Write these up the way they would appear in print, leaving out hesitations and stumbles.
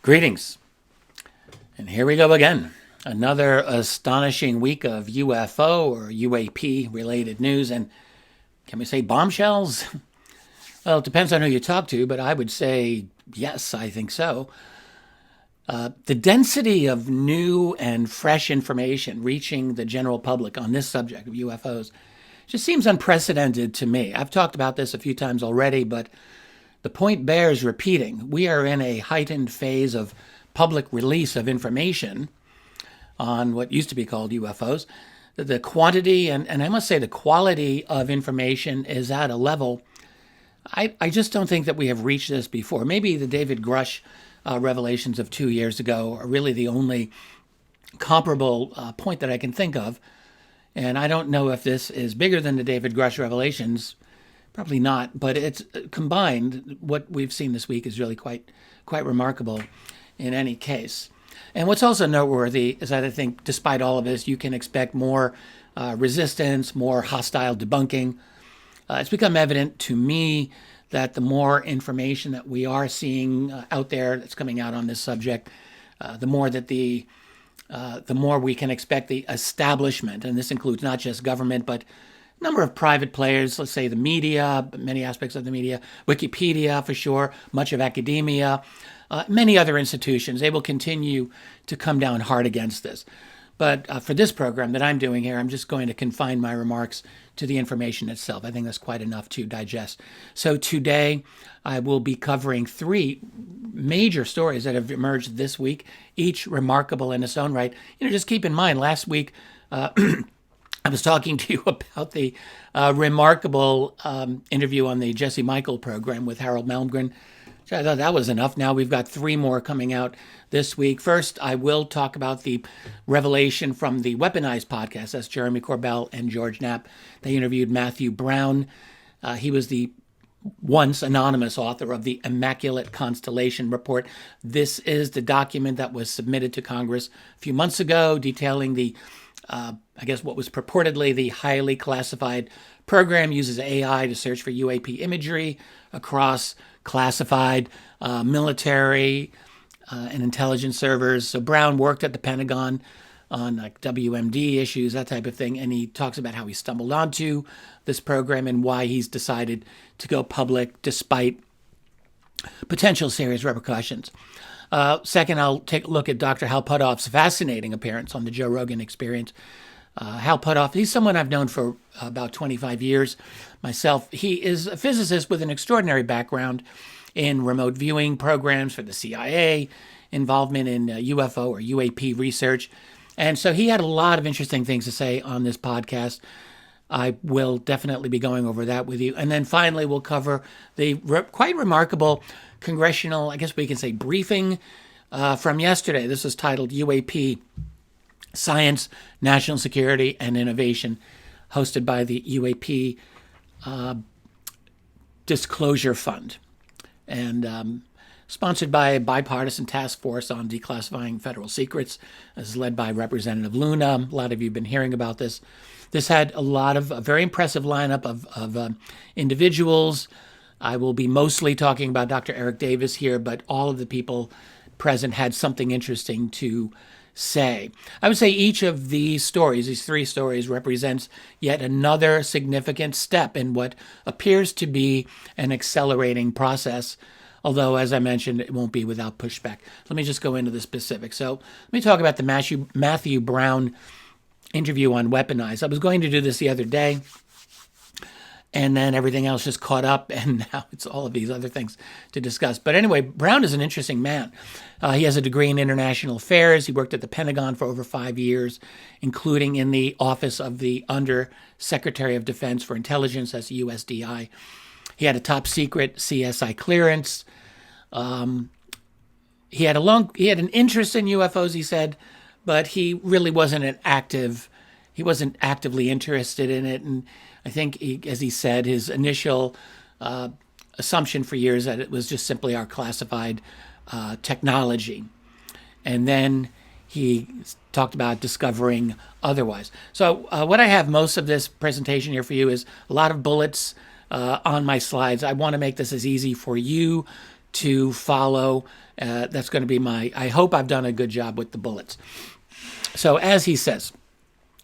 Greetings, and here we go again. Another astonishing week of UFO or UAP related news, and can we say bombshells? Well, it depends on who you talk to, but I would say yes, I think so. The density of new and fresh information reaching the general public on this subject of UFOs just seems unprecedented to me. I've talked about this a few times already, but the point bears repeating. We are in a heightened phase of public release of information on what used to be called UFOs. The quantity and I must say the quality of information is at a level I just don't think that we have reached this before. Maybe the David Grush revelations of 2 years ago are really the only comparable point that I can think of. And I don't know if this is bigger than the David Grush revelations. Probably not, but it's combined. What we've seen this week is really quite remarkable in any case. And what's also noteworthy is that I think despite all of this, you can expect more resistance, more hostile debunking. It's become evident to me that the more information that we are seeing out there that's coming out on this subject, the more we can expect the establishment, and this includes not just government, but number of private players, let's say the media, many aspects of the media, Wikipedia for sure, much of academia, many other institutions, they will continue to come down hard against this. But for this program that I'm doing here, I'm just going to confine my remarks to the information itself. I think that's quite enough to digest. So today, I will be covering three major stories that have emerged this week, each remarkable in its own right. Just keep in mind, last week, I was talking to you about the remarkable interview on the Jesse Michael program with Harold Malmgren. So I thought that was enough. Now we've got three more coming out this week. First, I will talk about the revelation from the Weaponized podcast. That's Jeremy Corbell and George Knapp. They interviewed Matthew Brown. He was the once anonymous author of the Immaculate Constellation report. This is the document that was submitted to Congress a few months ago detailing the what was purportedly the highly classified program uses AI to search for UAP imagery across classified military and intelligence servers. So Brown worked at the Pentagon on like WMD issues, that type of thing, and he talks about how he stumbled onto this program and why he's decided to go public despite potential serious repercussions. Second, I'll take a look at Dr. Hal Puthoff's fascinating appearance on the Joe Rogan Experience. Hal Puthoff, he's someone I've known for about 25 years myself. He is a physicist with an extraordinary background in remote viewing programs for the CIA, involvement in UFO or UAP research. And so he had a lot of interesting things to say on this podcast. I will definitely be going over that with you. And then finally, we'll cover the quite remarkable Congressional, I guess we can say, briefing from yesterday. This is titled UAP, Science, National Security, and Innovation, hosted by the UAP Disclosure Fund, and sponsored by a bipartisan task force on declassifying federal secrets. This is led by Representative Luna. A lot of you have been hearing about this. This had a very impressive lineup of individuals. I will be mostly talking about Dr. Eric Davis here, but all of the people present had something interesting to say. I would say each of these three stories, represents yet another significant step in what appears to be an accelerating process, although, as I mentioned, it won't be without pushback. Let me just go into the specifics. So let me talk about the Matthew Brown interview on Weaponized. I was going to do this the other day, and then everything else just caught up, and now it's all of these other things to discuss. But anyway, Brown is an interesting man. He has a degree in international affairs. He worked at the Pentagon for over 5 years, including in the office of the Under Secretary of Defense for Intelligence, that's USDI. He had a top secret CSI clearance. He had an interest in UFOs, he said, but he really wasn't actively interested in it. And I think, as he said, his initial assumption for years that it was just simply our classified technology. And then he talked about discovering otherwise. So what I have most of this presentation here for you is a lot of bullets on my slides. I want to make this as easy for you to follow. That's going to be I hope I've done a good job with the bullets. So as he says,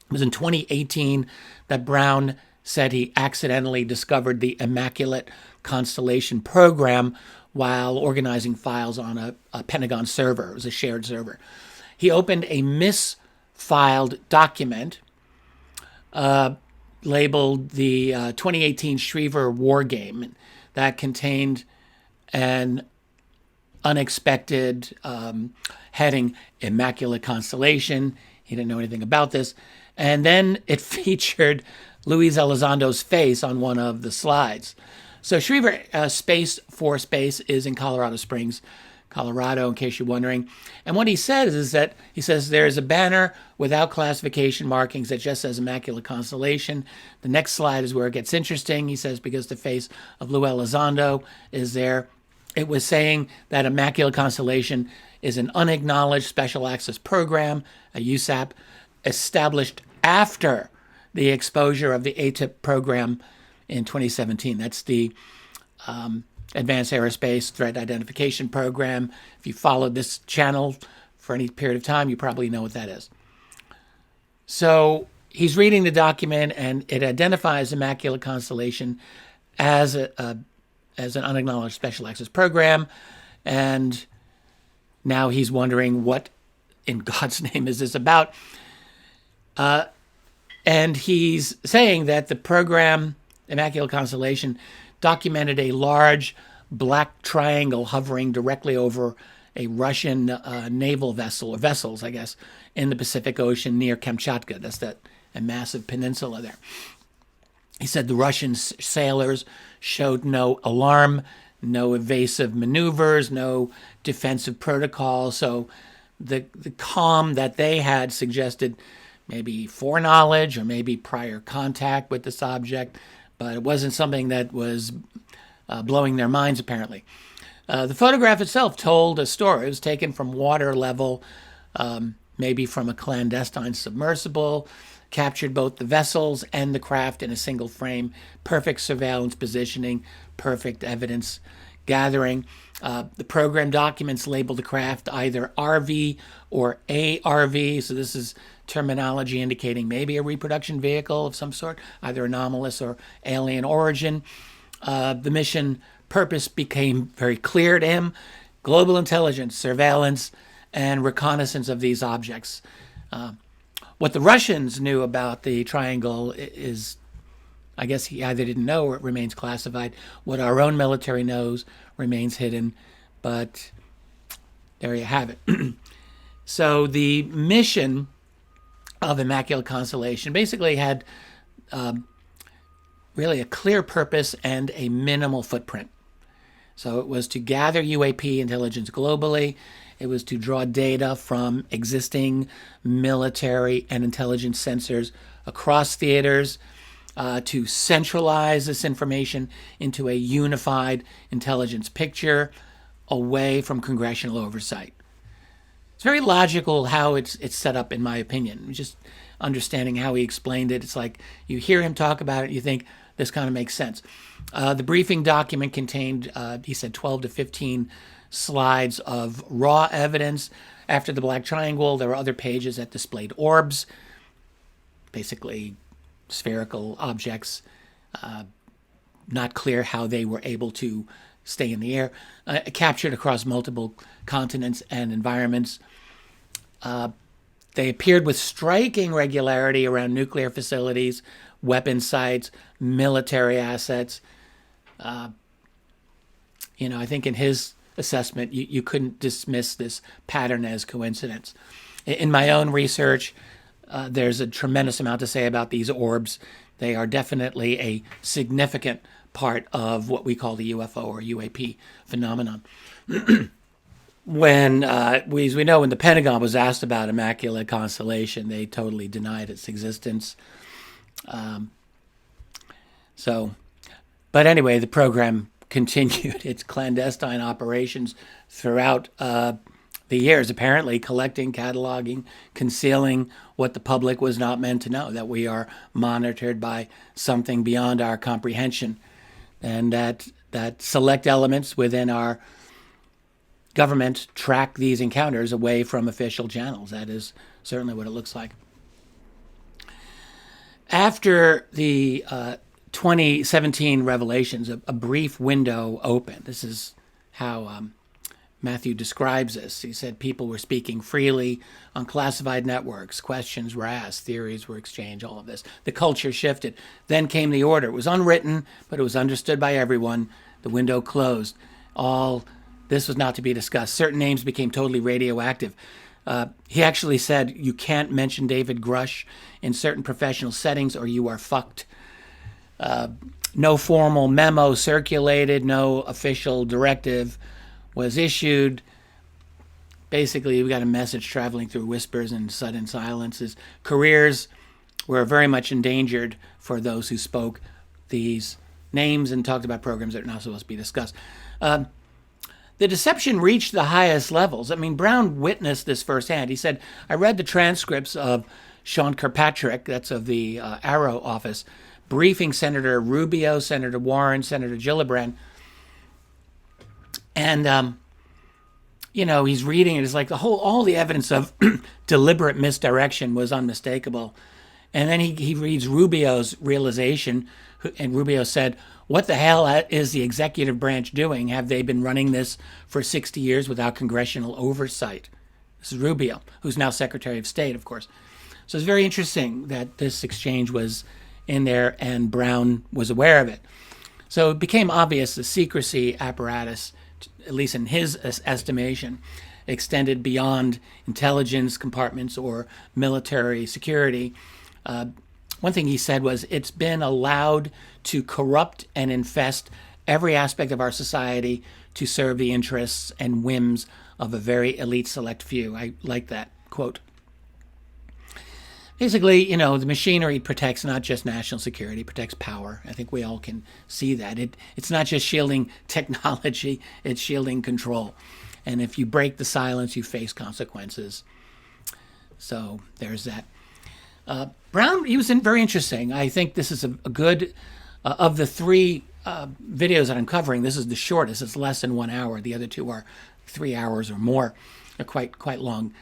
it was in 2018 that Brown said he accidentally discovered the Immaculate Constellation program while organizing files on a Pentagon server. It was a shared server. He opened a misfiled document labeled the 2018 Schriever War Game that contained an unexpected heading, Immaculate Constellation. He didn't know anything about this. And then it featured Luis Elizondo's face on one of the slides. So Schriever Space Force Base is in Colorado Springs, Colorado, in case you're wondering. And what he says is that he says there is a banner without classification markings that just says Immaculate Constellation. The next slide is where it gets interesting. He says because the face of Lou Elizondo is there. It was saying that Immaculate Constellation is an unacknowledged special access program, a USAP, established after the exposure of the ATIP program in 2017. That's the Advanced Aerospace Threat Identification Program. If you followed this channel for any period of time, you probably know what that is. So he's reading the document, and it identifies Immaculate Constellation as an unacknowledged special access program. And now he's wondering what in God's name is this about. And he's saying that the program, Immaculate Constellation, documented a large black triangle hovering directly over a Russian naval vessel, or vessels, I guess, in the Pacific Ocean near Kamchatka. That's a massive peninsula there. He said the Russian sailors showed no alarm, no evasive maneuvers, no defensive protocol. So the calm that they had suggested maybe foreknowledge or maybe prior contact with this object, but it wasn't something that was blowing their minds, apparently. The photograph itself told a story. It was taken from water level, maybe from a clandestine submersible, captured both the vessels and the craft in a single frame, perfect surveillance positioning, perfect evidence gathering. The program documents label the craft either RV or ARV, so this is terminology indicating maybe a reproduction vehicle of some sort, either anomalous or alien origin. The mission purpose became very clear to him: global intelligence, surveillance, and reconnaissance of these objects. What the Russians knew about the triangle is, I guess he either didn't know or it remains classified. What our own military knows remains hidden, but there you have it. So the mission of Immaculate Constellation basically had really a clear purpose and a minimal footprint. So it was to gather UAP intelligence globally. It was to draw data from existing military and intelligence sensors across theaters, to centralize this information into a unified intelligence picture away from congressional oversight. It's very logical how it's set up, in my opinion. Just understanding how he explained it, it's like you hear him talk about it, you think this kind of makes sense. The briefing document contained, he said, 12 to 15 slides of raw evidence. After the black triangle, there were other pages that displayed orbs, basically spherical objects, not clear how they were able to stay in the air, captured across multiple continents and environments. They appeared with striking regularity around nuclear facilities, weapon sites, military assets. I think in his assessment, you couldn't dismiss this pattern as coincidence. In my own research, there's a tremendous amount to say about these orbs. They are definitely a significant part of what we call the UFO or UAP phenomenon. When, as we know, when the Pentagon was asked about Immaculate Constellation, they totally denied its existence. But anyway, the program continued its clandestine operations throughout the years, apparently collecting, cataloging, concealing what the public was not meant to know, that we are monitored by something beyond our comprehension, and that select elements within our government track these encounters away from official channels. That is certainly what it looks like. After the 2017 revelations, a brief window opened. This is how Matthew describes this. He said people were speaking freely on classified networks. Questions were asked. Theories were exchanged, all of this. The culture shifted. Then came the order. It was unwritten, but it was understood by everyone. The window closed. All this was not to be discussed. Certain names became totally radioactive. He actually said, you can't mention David Grush in certain professional settings or you are fucked. No formal memo circulated, no official directive was issued. Basically, we got a message traveling through whispers and sudden silences. Careers were very much endangered for those who spoke these names and talked about programs that are not supposed to be discussed. The deception reached the highest levels. I mean, Brown witnessed this firsthand. He said, I read the transcripts of Sean Kirkpatrick, that's of the Arrow office, briefing Senator Rubio, Senator Warren, Senator Gillibrand. And, he's reading it. It's like all the evidence of deliberate misdirection was unmistakable. And then he reads Rubio's realization, and Rubio said, what the hell is the executive branch doing? Have they been running this for 60 years without congressional oversight? This is Rubio, who's now Secretary of State, of course. So it's very interesting that this exchange was in there and Brown was aware of it. So it became obvious the secrecy apparatus, at least in his estimation, extended beyond intelligence compartments or military security. One thing he said was, it's been allowed to corrupt and infest every aspect of our society to serve the interests and whims of a very elite select few. I like that quote. Basically, the machinery protects not just national security, it protects power. I think we all can see that. It's not just shielding technology, it's shielding control. And if you break the silence, you face consequences. So there's that. Brown, he was very interesting. I think this is a good, of the three videos that I'm covering, this is the shortest. It's less than 1 hour. The other two are 3 hours or more. They're quite long.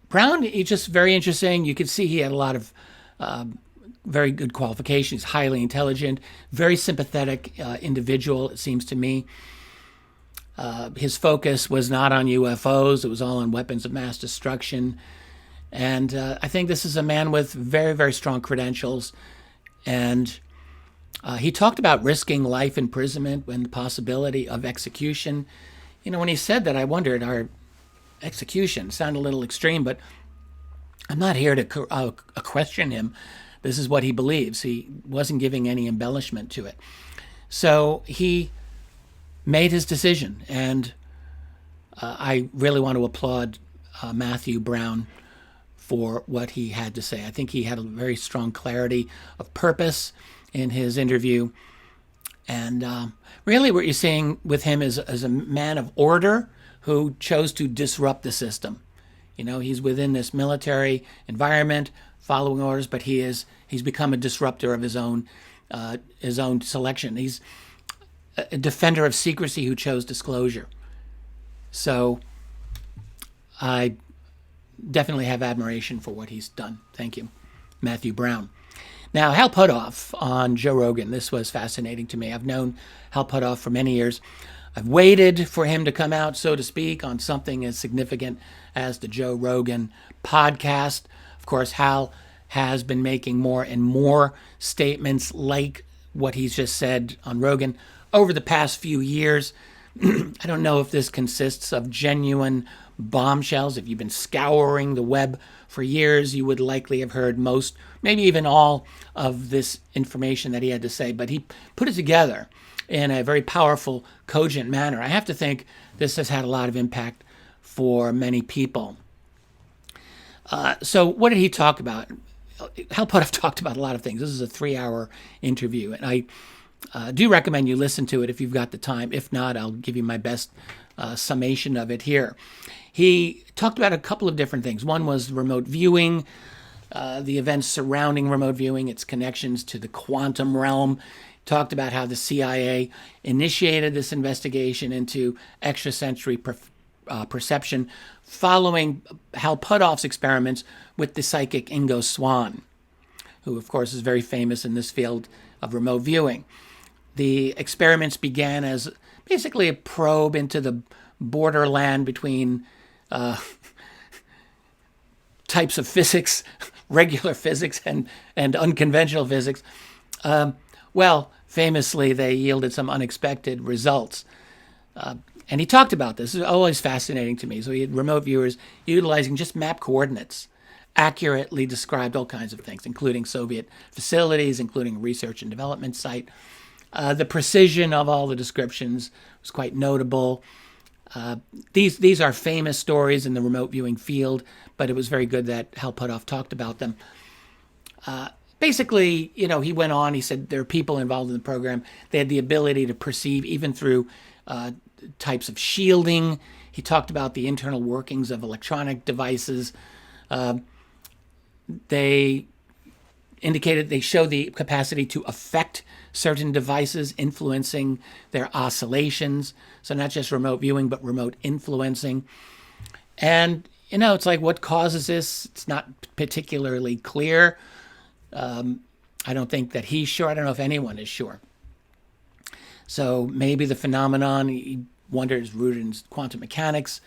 Brown, he's just very interesting. You could see he had a lot of very good qualifications. Highly intelligent, very sympathetic individual, it seems to me. His focus was not on UFOs. It was all on weapons of mass destruction. And I think this is a man with very, very strong credentials. And he talked about risking life imprisonment and the possibility of execution. When he said that, I wondered, our execution sounded a little extreme, but I'm not here to question him. This is what he believes. He wasn't giving any embellishment to it. So he made his decision. And I really want to applaud Matthew Brown for what he had to say. I think he had a very strong clarity of purpose in his interview. And really what you're seeing with him is a man of order who chose to disrupt the system. He's within this military environment, following orders, but he's become a disruptor of his own selection. He's a defender of secrecy who chose disclosure. So I definitely have admiration for what he's done. Thank you, Matthew Brown. Now, Hal Puthoff on Joe Rogan. This was fascinating to me. I've known Hal Puthoff for many years. I've waited for him to come out, so to speak, on something as significant as the Joe Rogan podcast. Of course, Hal has been making more and more statements like what he's just said on Rogan over the past few years. I don't know if this consists of genuine bombshells. If you've been scouring the web for years, you would likely have heard most, maybe even all of this information that he had to say. But he put it together in a very powerful, cogent manner. I have to think this has had a lot of impact for many people. So what did he talk about? Hal Puthoff talked about a lot of things. This is a 3-hour interview, and I do recommend you listen to it if you've got the time. If not, I'll give you my best summation of it here. He talked about a couple of different things. One was remote viewing, the events surrounding remote viewing, its connections to the quantum realm. talked about how the CIA initiated this investigation into extrasensory perception following Hal Puthoff's experiments with the psychic Ingo Swann, who, of course, is very famous in this field of remote viewing. The experiments began as basically a probe into the borderland between types of physics, regular physics and unconventional physics. Famously, they yielded some unexpected results. And he talked about this. It's always fascinating to me. So he had remote viewers utilizing just map coordinates, accurately described all kinds of things, including Soviet facilities, including a research and development site. The precision of all the descriptions was quite notable. These are famous stories in the remote viewing field, but it was very good that Hal Puthoff talked about them. Basically, he went on, he said there are people involved in the program. They had the ability to perceive even through types of shielding. He talked about the internal workings of electronic devices. They indicated they show the capacity to affect certain devices, influencing their oscillations. So not just remote viewing, but remote influencing. And, it's like, what causes this? It's not particularly clear. I don't think that he's sure. I don't know if anyone is sure. So maybe the phenomenon, he wonders, is rooted in quantum mechanics,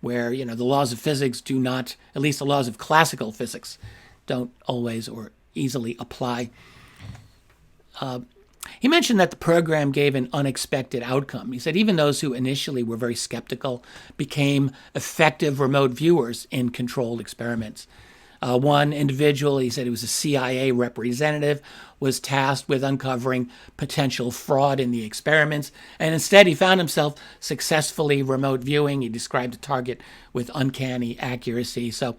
where, the laws of physics do not, at least the laws of classical physics, don't always or easily apply. He mentioned that the program gave an unexpected outcome. He said even those who initially were very skeptical became effective remote viewers in controlled experiments. One individual, he said he was a CIA representative, was tasked with uncovering potential fraud in the experiments, and instead he found himself successfully remote viewing. He described a target with uncanny accuracy. So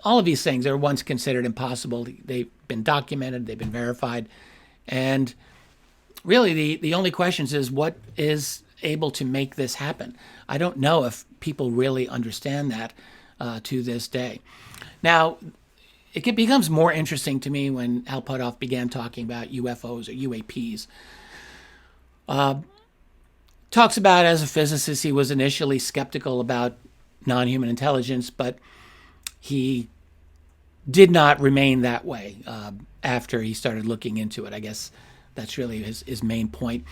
all of these things are once considered impossible. They've been documented, they've been verified, and really the only question is what is able to make this happen. I don't know if people really understand that to this day. Now, it becomes more interesting to me when Hal Puthoff began talking about UFOs or UAPs. Talks about, as a physicist, he was initially skeptical about non-human intelligence, but he did not remain that way after he started looking into it. I guess that's really his main point.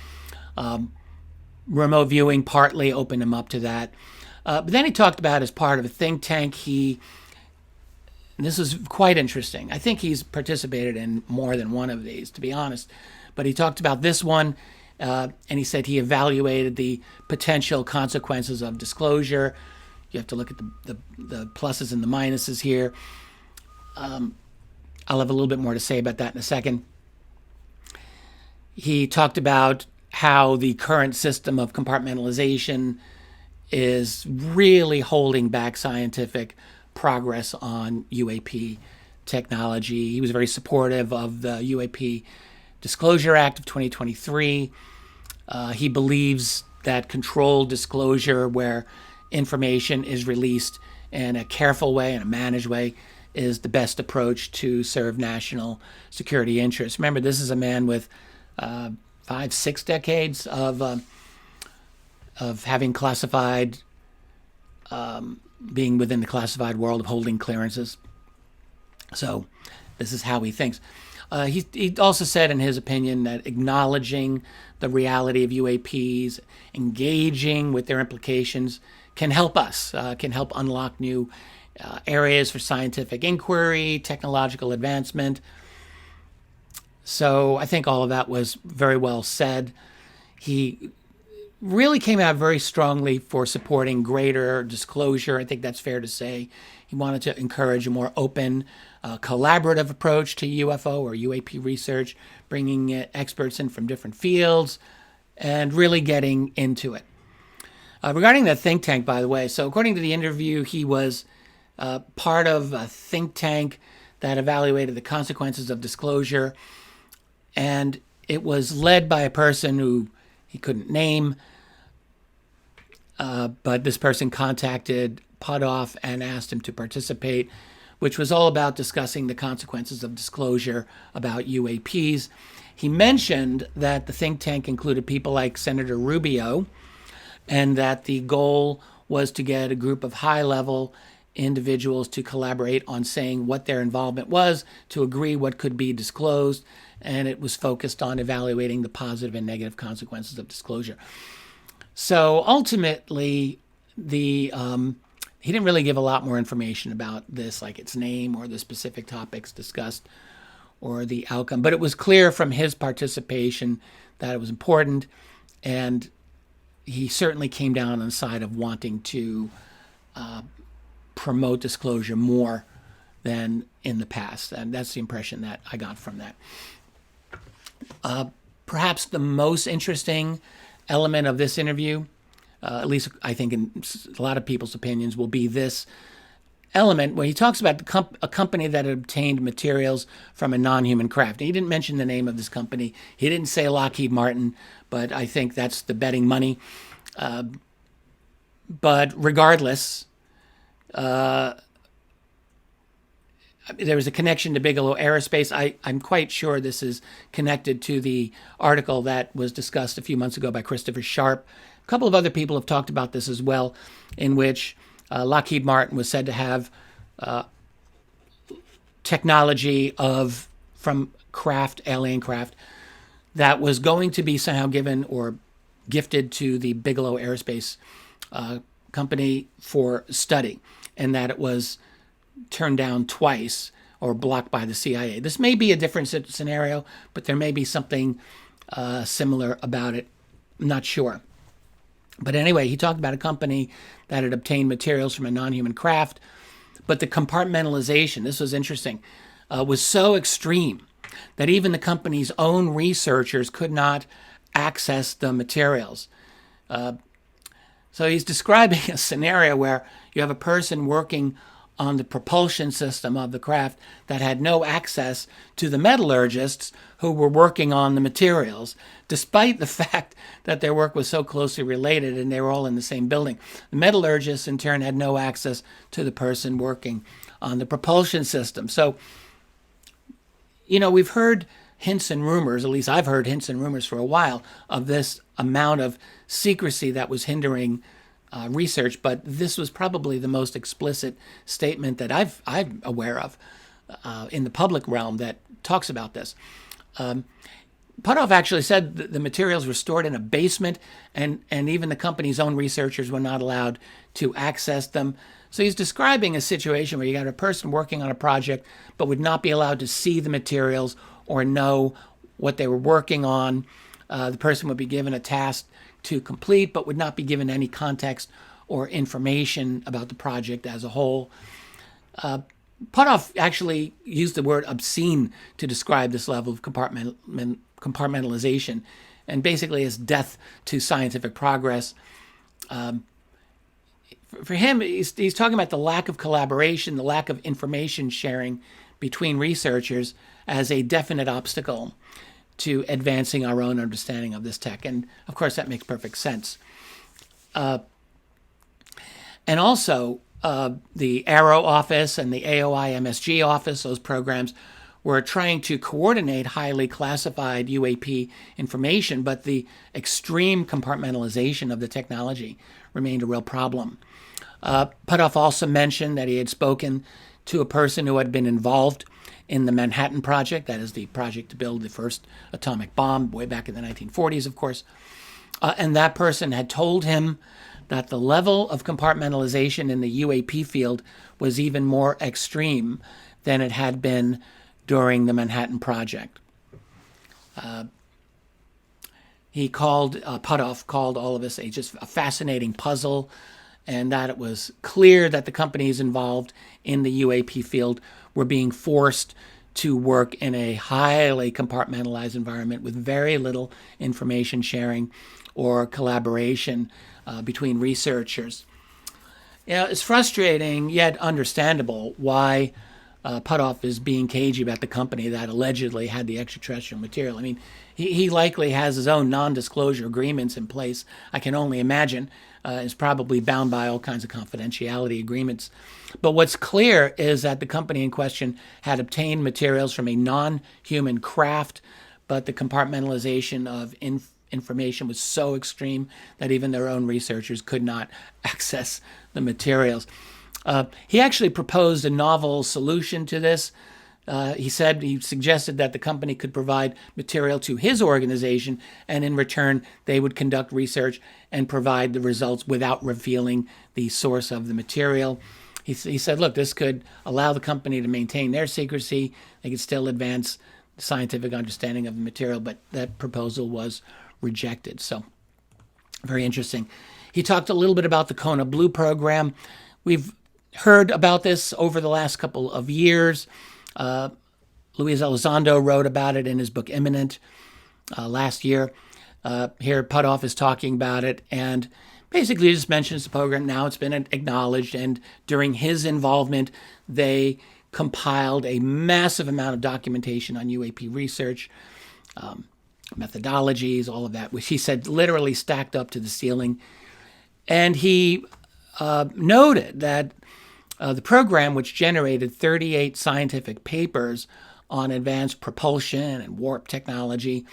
Remote viewing partly opened him up to that. But then he talked about, as part of a think tank, and this is quite interesting. I think he's participated in more than one of these, to be honest. But he talked about this one, and he said he evaluated the potential consequences of disclosure. You have to look at the pluses and the minuses here. I'll have a little bit more to say about that in a second. He talked about how the current system of compartmentalization is really holding back scientific progress on UAP technology. He was very supportive of the UAP Disclosure Act of 2023. He believes that controlled disclosure, where information is released in a careful way, in a managed way, is the best approach to serve national security interests. Remember, this is a man with 5-6 decades of having classified, being within the classified world of holding clearances. So this is how he thinks. He also said, in his opinion, that acknowledging the reality of UAPs, engaging with their implications, can help us, can help unlock new areas for scientific inquiry, technological advancement. So I think all of that was very well said. He really came out very strongly for supporting greater disclosure. I think that's fair to say. He wanted to encourage a more open, collaborative approach to UFO or UAP research, bringing experts in from different fields and really getting into it. Regarding the think tank, by the way, so according to the interview, he was part of a think tank that evaluated the consequences of disclosure, and it was led by a person who he couldn't name, but this person contacted Puthoff and asked him to participate which was all about discussing the consequences of disclosure about UAPs. He mentioned that the think tank included people like Senator Rubio, and that the goal was to get a group of high-level individuals to collaborate on saying what their involvement was, to agree what could be disclosed, and it was focused on evaluating the positive and negative consequences of disclosure. So ultimately, he didn't really give a lot more information about this, like its name or the specific topics discussed or the outcome. But it was clear from his participation that it was important, and he certainly came down on the side of wanting to promote disclosure more than in the past. And that's the impression that I got from that. Perhaps the most interesting element of this interview, at least I think in a lot of people's opinions, will be this element where he talks about a company that had obtained materials from a non-human craft. He didn't mention the name of this company. He didn't say Lockheed Martin, but I think that's the betting money. But regardless, there was a connection to Bigelow Aerospace. I'm quite sure this is connected to the article that was discussed a few months ago by Christopher Sharp. A couple of other people have talked about this as well, in which Lockheed Martin was said to have technology from alien craft, that was going to be somehow given or gifted to the Bigelow Aerospace company for study, and that it was turned down twice or blocked by the CIA. This may be a different scenario, but there may be something similar about it. I'm not sure. But anyway, he talked about a company that had obtained materials from a non-human craft, but the compartmentalization, this was interesting, was so extreme that even the company's own researchers could not access the materials. So he's describing a scenario where you have a person working on the propulsion system of the craft that had no access to the metallurgists who were working on the materials, despite the fact that their work was so closely related and they were all in the same building. The metallurgists, in turn, had no access to the person working on the propulsion system. So, we've heard hints and rumors, at least I've heard hints and rumors for a while, of this amount of secrecy that was hindering research, but this was probably the most explicit statement that I'm aware of in the public realm that talks about this. Puthoff actually said that the materials were stored in a basement, and even the company's own researchers were not allowed to access them. So he's describing a situation where you got a person working on a project but would not be allowed to see the materials or know what they were working on. The person would be given a task to complete, but would not be given any context or information about the project as a whole. Puthoff actually used the word obscene to describe this level of compartmentalization, and basically as death to scientific progress. For him, he's talking about the lack of collaboration, the lack of information sharing between researchers as a definite obstacle to advancing our own understanding of this tech. And of course, that makes perfect sense. And also, the ARROW office and the AOI MSG office, those programs, were trying to coordinate highly classified UAP information, but the extreme compartmentalization of the technology remained a real problem. Puthoff also mentioned that he had spoken to a person who had been involved in the Manhattan Project, that is the project to build the first atomic bomb way back in the 1940s, of course. And that person had told him that the level of compartmentalization in the UAP field was even more extreme than it had been during the Manhattan Project. Puthoff called all of this just a fascinating puzzle, and that it was clear that the companies involved in the UAP field were being forced to work in a highly compartmentalized environment with very little information sharing or collaboration between researchers. It's frustrating yet understandable why Puthoff is being cagey about the company that allegedly had the extraterrestrial material. I mean, he likely has his own non-disclosure agreements in place. I can only imagine. Is probably bound by all kinds of confidentiality agreements. But what's clear is that the company in question had obtained materials from a non-human craft, but the compartmentalization of information was so extreme that even their own researchers could not access the materials. He actually proposed a novel solution to this. He suggested that the company could provide material to his organization, and in return, they would conduct research and provide the results without revealing the source of the material. He said, look, this could allow the company to maintain their secrecy. They could still advance the scientific understanding of the material, but that proposal was rejected. So, very interesting. He talked a little bit about the Kona Blue program. We've heard about this over the last couple of years. Luis Elizondo wrote about it in his book Imminent last year. Here, Puthoff is talking about it, and basically just mentions the program. Now it's been acknowledged, and during his involvement, they compiled a massive amount of documentation on UAP research, methodologies, all of that, which he said literally stacked up to the ceiling. And he noted that the program, which generated 38 scientific papers on advanced propulsion and warp technology,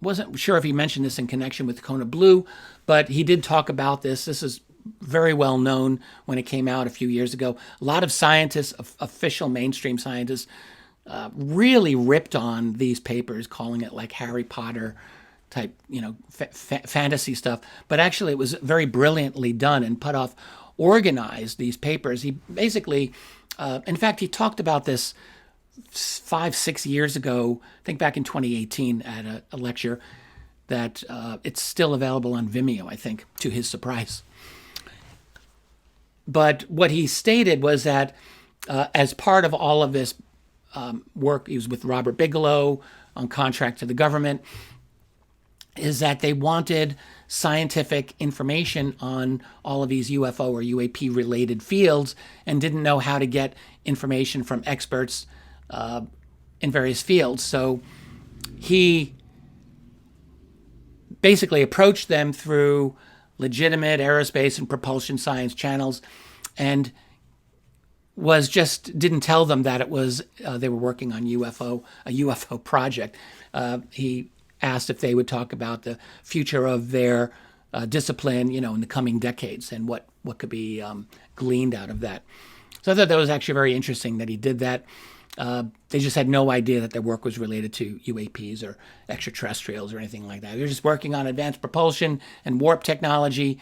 wasn't sure if he mentioned this in connection with Kona Blue, but he did talk about this. This is very well known when it came out a few years ago. A lot of scientists, official mainstream scientists, really ripped on these papers, calling it like Harry Potter type, fantasy stuff. But actually, it was very brilliantly done, and Puthoff organized these papers. He basically, in fact, he talked about this 5-6 years ago, I think back in 2018 at a lecture, that it's still available on Vimeo, I think, to his surprise. But what he stated was that as part of all of this work, he was with Robert Bigelow on contract to the government, is that they wanted scientific information on all of these UFO or UAP related fields and didn't know how to get information from experts in various fields. So he basically approached them through legitimate aerospace and propulsion science channels, and didn't tell them that it was they were working on a UFO project. He asked if they would talk about the future of their discipline, in the coming decades, and what could be gleaned out of that. So I thought that was actually very interesting that he did that. They just had no idea that their work was related to UAPs or extraterrestrials or anything like that. They were just working on advanced propulsion and warp technology,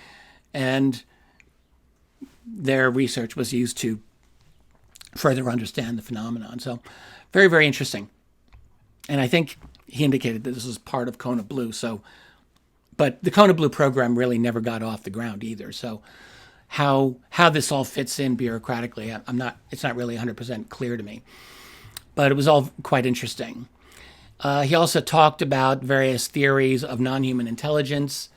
and their research was used to further understand the phenomenon. So very, very interesting. And I think he indicated that this was part of Kona Blue. But the Kona Blue program really never got off the ground either. So how this all fits in bureaucratically, it's not really 100% clear to me. But it was all quite interesting. He also talked about various theories of non-human intelligence,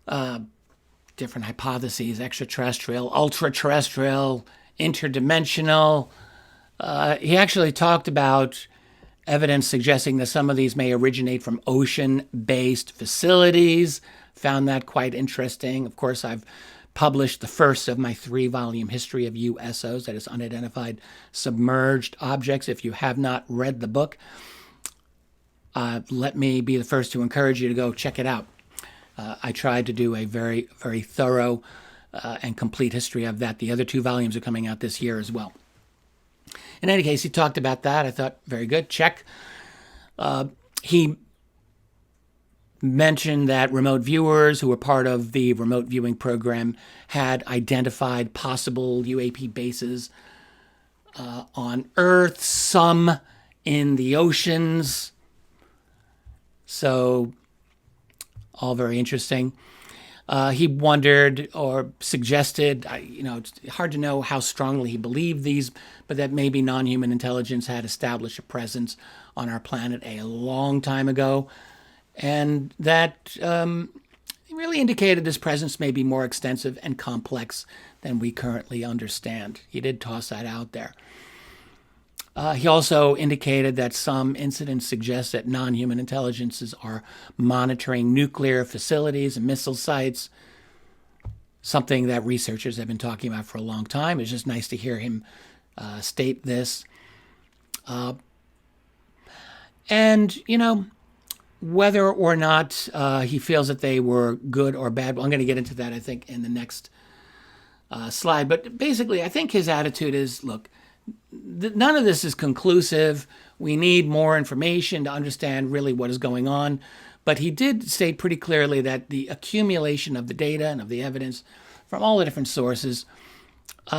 different hypotheses, extraterrestrial, ultra-terrestrial, interdimensional. He actually talked about evidence suggesting that some of these may originate from ocean-based facilities. Found that quite interesting. Of course, I've published the first of my 3-volume history of USOs, that is unidentified submerged objects. If you have not read the book, let me be the first to encourage you to go check it out. I tried to do a very, very thorough and complete history of that. The other 2 volumes are coming out this year as well. In any case, he talked about that. I thought, very good, check. He mentioned that remote viewers who were part of the remote viewing program had identified possible UAP bases on Earth, some in the oceans. So, all very interesting. He wondered or suggested, it's hard to know how strongly he believed these, but that maybe non-human intelligence had established a presence on our planet a long time ago. And that he really indicated this presence may be more extensive and complex than we currently understand. He did toss that out there. He also indicated that some incidents suggest that non-human intelligences are monitoring nuclear facilities and missile sites, something that researchers have been talking about for a long time. It's just nice to hear him state this. And, whether or not he feels that they were good or bad, well, I'm going to get into that, I think, in the next slide. But basically, I think his attitude is, look, none of this is conclusive. We need more information to understand really what is going on. But he did state pretty clearly that the accumulation of the data and of the evidence from all the different sources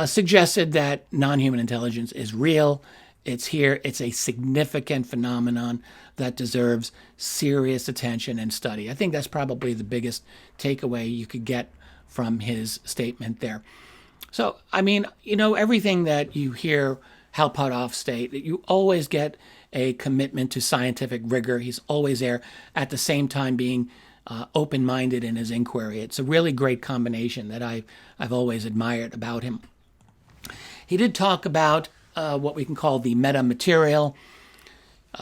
suggested that non-human intelligence is real. It's here. It's a significant phenomenon that deserves serious attention and study. I think that's probably the biggest takeaway you could get from his statement there. So, everything that you hear Hal Puthoff state, that you always get a commitment to scientific rigor. He's always there, at the same time being open-minded in his inquiry. It's a really great combination that I've always admired about him. He did talk about what we can call the metamaterial.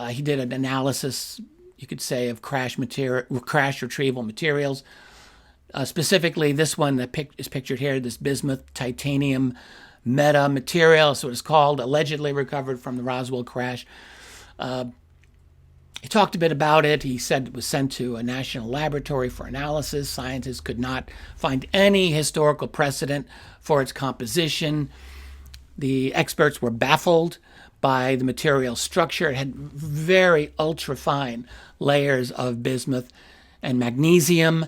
He did an analysis, you could say, of crash retrieval materials. Specifically, this one that is pictured here, this bismuth titanium metamaterial, so it's called, allegedly recovered from the Roswell crash. He talked a bit about it. He said it was sent to a national laboratory for analysis. Scientists could not find any historical precedent for its composition. The experts were baffled by the material structure. It had very ultra-fine layers of bismuth and magnesium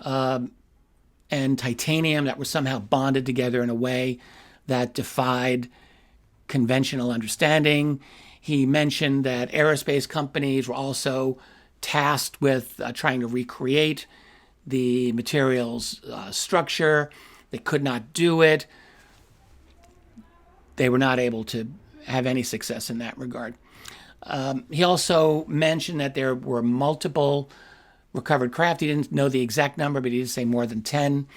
and titanium that were somehow bonded together in a way that defied conventional understanding. He mentioned that aerospace companies were also tasked with trying to recreate the material's structure. They could not do it. They were not able to have any success in that regard. He also mentioned that there were multiple recovered craft. He didn't know the exact number, but he did say more than 10.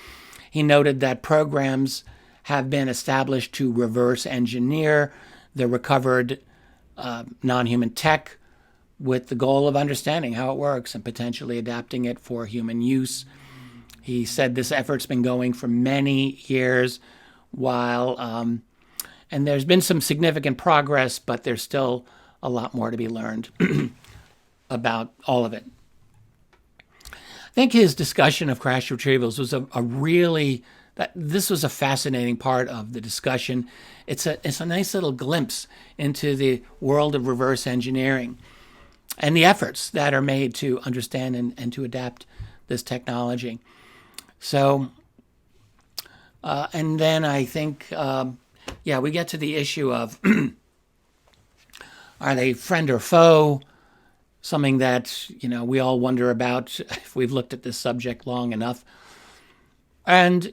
He noted that programs have been established to reverse engineer the recovered non-human tech with the goal of understanding how it works and potentially adapting it for human use. He said this effort's been going for many years, and there's been some significant progress, but there's still a lot more to be learned about all of it. I think his discussion of crash retrievals was this was a fascinating part of the discussion. It's a nice little glimpse into the world of reverse engineering and the efforts that are made to understand and to adapt this technology. So, and then I think, we get to the issue of are they friend or foe? Something that, we all wonder about if we've looked at this subject long enough. And,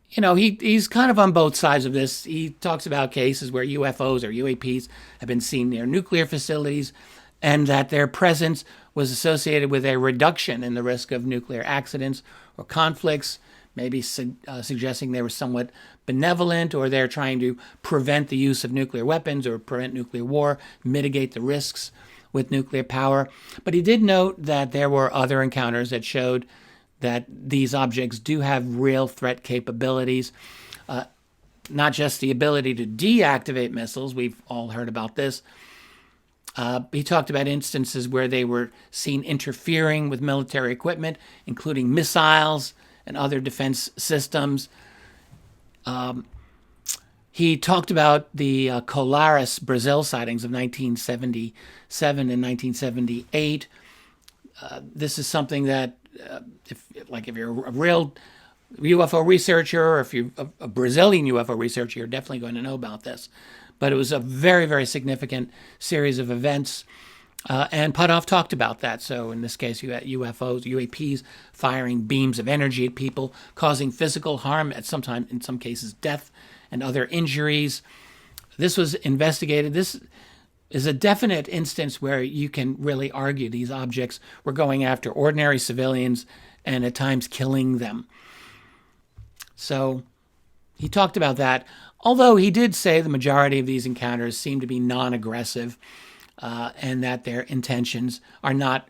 he's kind of on both sides of this. He talks about cases where UFOs or UAPs have been seen near nuclear facilities and that their presence was associated with a reduction in the risk of nuclear accidents or conflicts, maybe suggesting they were somewhat benevolent, or they're trying to prevent the use of nuclear weapons or prevent nuclear war, mitigate the risks with nuclear power. But he did note that there were other encounters that showed that these objects do have real threat capabilities, not just the ability to deactivate missiles. We've all heard about this. He talked about instances where they were seen interfering with military equipment, including missiles and other defense systems. He talked about the Colares, Brazil sightings of 1977 and 1978. This is something that, if you're a real UFO researcher, or if you're a Brazilian UFO researcher, you're definitely going to know about this. But it was a very, very significant series of events. And Puthoff talked about that. So in this case, you had UFOs, UAPs firing beams of energy at people, causing physical harm, in some cases death and other injuries. This was investigated. This is a definite instance where you can really argue these objects were going after ordinary civilians and at times killing them. So he talked about that, although he did say the majority of these encounters seem to be non-aggressive and that their intentions are not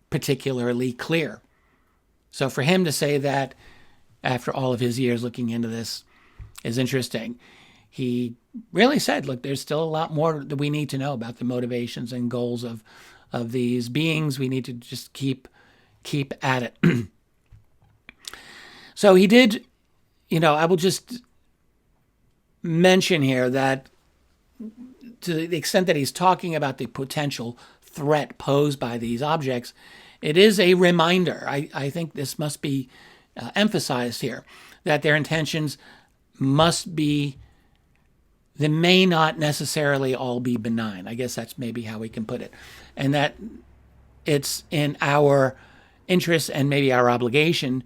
particularly clear. So for him to say that after all of his years looking into this is interesting. He really said, look, there's still a lot more that we need to know about the motivations and goals of these beings. We need to just keep at it. So he did, I will just mention here that to the extent that he's talking about the potential threat posed by these objects, it is a reminder. I think this must be emphasized here, that their intentions must be, they may not necessarily all be benign. I guess that's maybe how we can put it. And that it's in our interest and maybe our obligation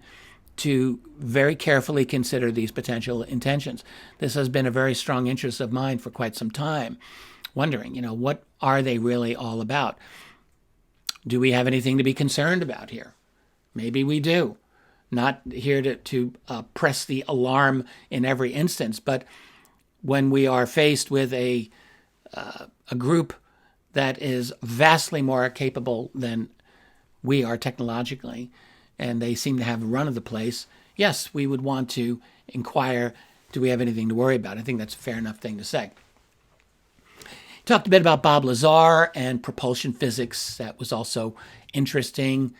to very carefully consider these potential intentions. This has been a very strong interest of mine for quite some time, wondering, what are they really all about? Do we have anything to be concerned about here? Maybe we do. Not here to press the alarm in every instance, but when we are faced with a group that is vastly more capable than we are technologically, and they seem to have a run of the place, yes, we would want to inquire, do we have anything to worry about? I think that's a fair enough thing to say. Talked a bit about Bob Lazar and propulsion physics. That was also interesting.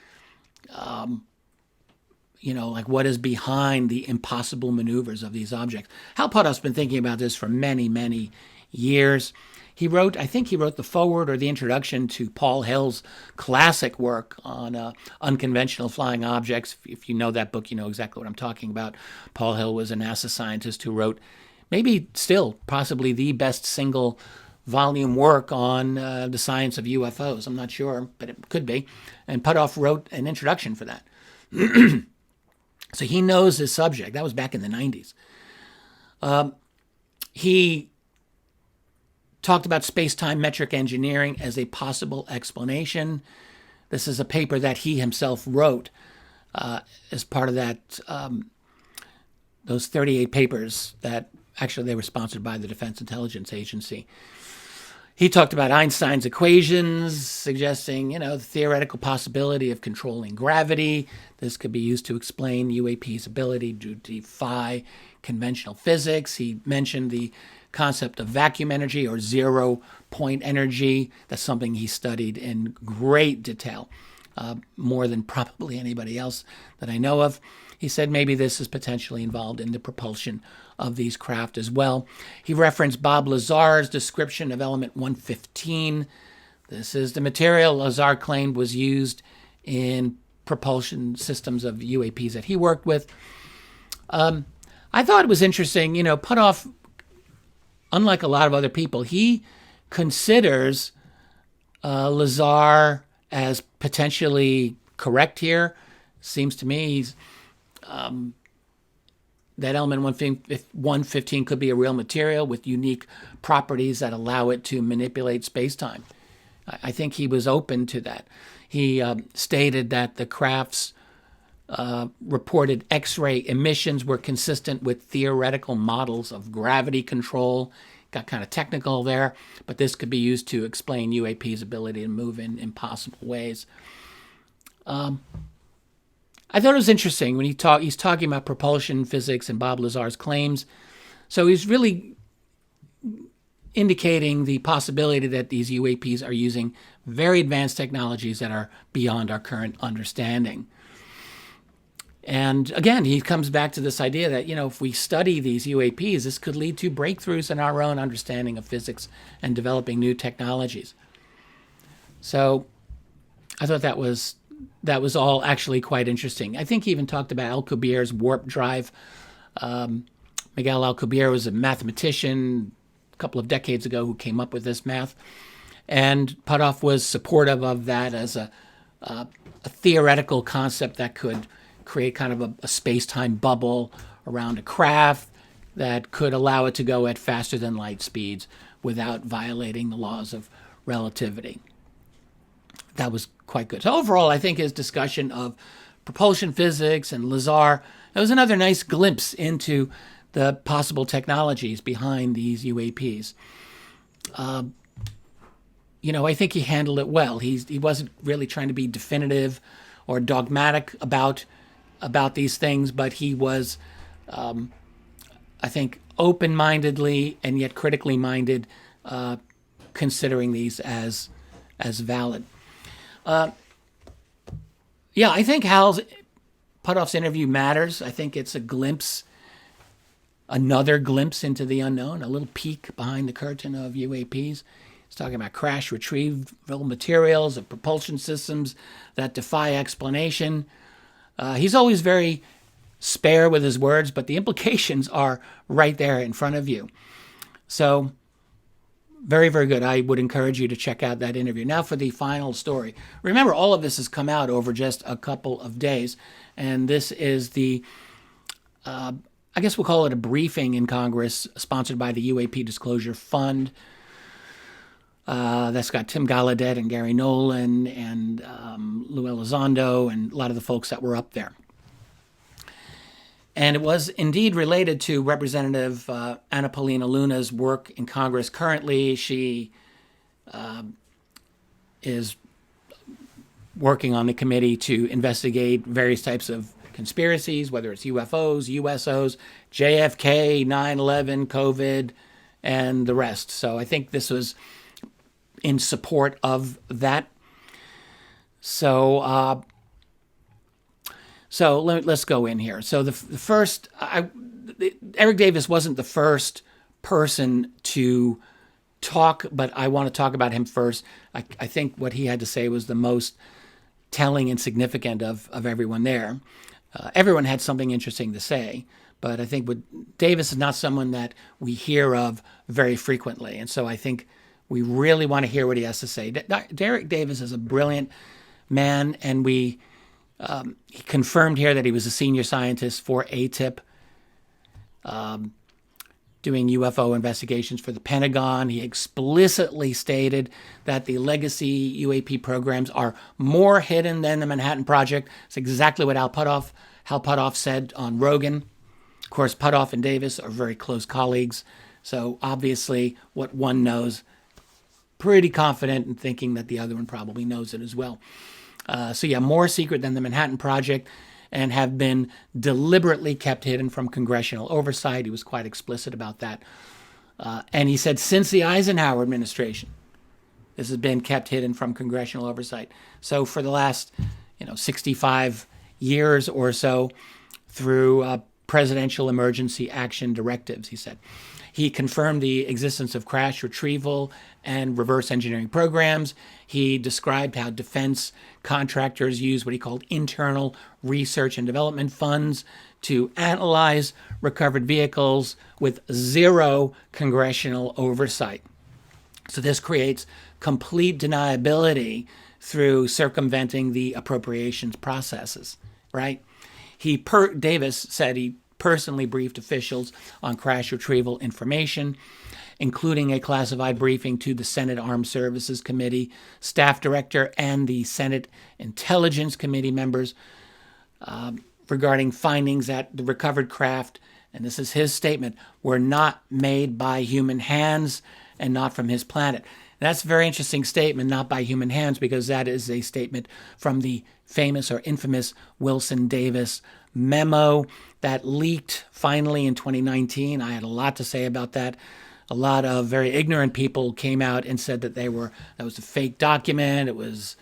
Like what is behind the impossible maneuvers of these objects. Hal Puthoff's been thinking about this for many, many years. I think he wrote the foreword or the introduction to Paul Hill's classic work on unconventional flying objects. If you know that book, you know exactly what I'm talking about. Paul Hill was a NASA scientist who wrote maybe still possibly the best single volume work on the science of UFOs. I'm not sure, but it could be. And Puthoff wrote an introduction for that. So he knows his subject. That was back in the 90s. He talked about space-time metric engineering as a possible explanation. This is a paper that he himself wrote as part of that, those 38 papers that actually they were sponsored by the Defense Intelligence Agency. He talked about Einstein's equations, suggesting, the theoretical possibility of controlling gravity. This could be used to explain UAP's ability to defy conventional physics. He mentioned the concept of vacuum energy or zero-point energy. That's something he studied in great detail, more than probably anybody else that I know of. He said maybe this is potentially involved in the propulsion of these craft as well. He referenced Bob Lazar's description of element 115. This is the material Lazar claimed was used in propulsion systems of UAPs that he worked with. I thought it was interesting, Puthoff, unlike a lot of other people, he considers Lazar as potentially correct here. Seems to me he's that element 115 could be a real material with unique properties that allow it to manipulate space-time. I think he was open to that. He stated that the craft's reported X-ray emissions were consistent with theoretical models of gravity control. Got kind of technical there, but this could be used to explain UAP's ability to move in impossible ways. I thought it was interesting when he's talking about propulsion physics and Bob Lazar's claims. So he's really indicating the possibility that these UAPs are using very advanced technologies that are beyond our current understanding. And again, he comes back to this idea that, if we study these UAPs, this could lead to breakthroughs in our own understanding of physics and developing new technologies. So I thought that was all actually quite interesting. I think he even talked about Alcubierre's warp drive. Miguel Alcubierre was a mathematician a couple of decades ago who came up with this math. And Puthoff was supportive of that as a theoretical concept that could create kind of a space-time bubble around a craft that could allow it to go at faster than light speeds without violating the laws of relativity. That was quite good. So overall, I think his discussion of propulsion physics and Lazar, that was another nice glimpse into the possible technologies behind these UAPs. I think he handled it well. He wasn't really trying to be definitive or dogmatic about these things, but he was, I think, open-mindedly and yet critically minded, considering these as valid. I think Hal Puthoff's interview matters. I think it's another glimpse into the unknown, a little peek behind the curtain of UAPs. He's talking about crash retrieval materials of propulsion systems that defy explanation. He's always very spare with his words, but the implications are right there in front of you. So, very, very good. I would encourage you to check out that interview. Now for the final story. Remember, all of this has come out over just a couple of days, and this is I guess we'll call it a briefing in Congress sponsored by the UAP Disclosure Fund. That's got Tim Gallaudet and Gary Nolan and Lou Elizondo and a lot of the folks that were up there. And it was indeed related to Representative Anna Paulina Luna's work in Congress currently. She is working on the committee to investigate various types of conspiracies, whether it's UFOs, USOs, JFK, 9/11, COVID, and the rest. So I think this was in support of that. So let's go in here. So the first, Eric Davis wasn't the first person to talk, but I want to talk about him first. I think what he had to say was the most telling and significant of everyone there. Everyone had something interesting to say, but I think Davis is not someone that we hear of very frequently. And so I think we really want to hear what he has to say. Derek Davis is a brilliant man, and he confirmed here that he was a senior scientist for ATIP, doing UFO investigations for the Pentagon. He explicitly stated that the legacy UAP programs are more hidden than the Manhattan Project. It's exactly what Hal Puthoff said on Rogan. Of course, Puthoff and Davis are very close colleagues, so obviously what one knows, pretty confident in thinking that the other one probably knows it as well. More secret than the Manhattan Project, and have been deliberately kept hidden from congressional oversight. He was quite explicit about that. And he said since the Eisenhower administration, this has been kept hidden from congressional oversight. So for the last 65 years or so, through presidential emergency action directives, he said. He confirmed the existence of crash retrieval and reverse engineering programs. He described how defense contractors use what he called internal research and development funds to analyze recovered vehicles with zero congressional oversight. So this creates complete deniability through circumventing the appropriations processes, right? Davis said he personally briefed officials on crash retrieval information, including a classified briefing to the Senate Armed Services Committee, staff director, and the Senate Intelligence Committee members regarding findings that the recovered craft, and this is his statement, were not made by human hands and not from his planet. That's a very interesting statement, not by human hands, because that is a statement from the famous or infamous Wilson Davis memo that leaked finally in 2019. I had a lot to say about that. A lot of very ignorant people came out and said that that was a fake document. It was,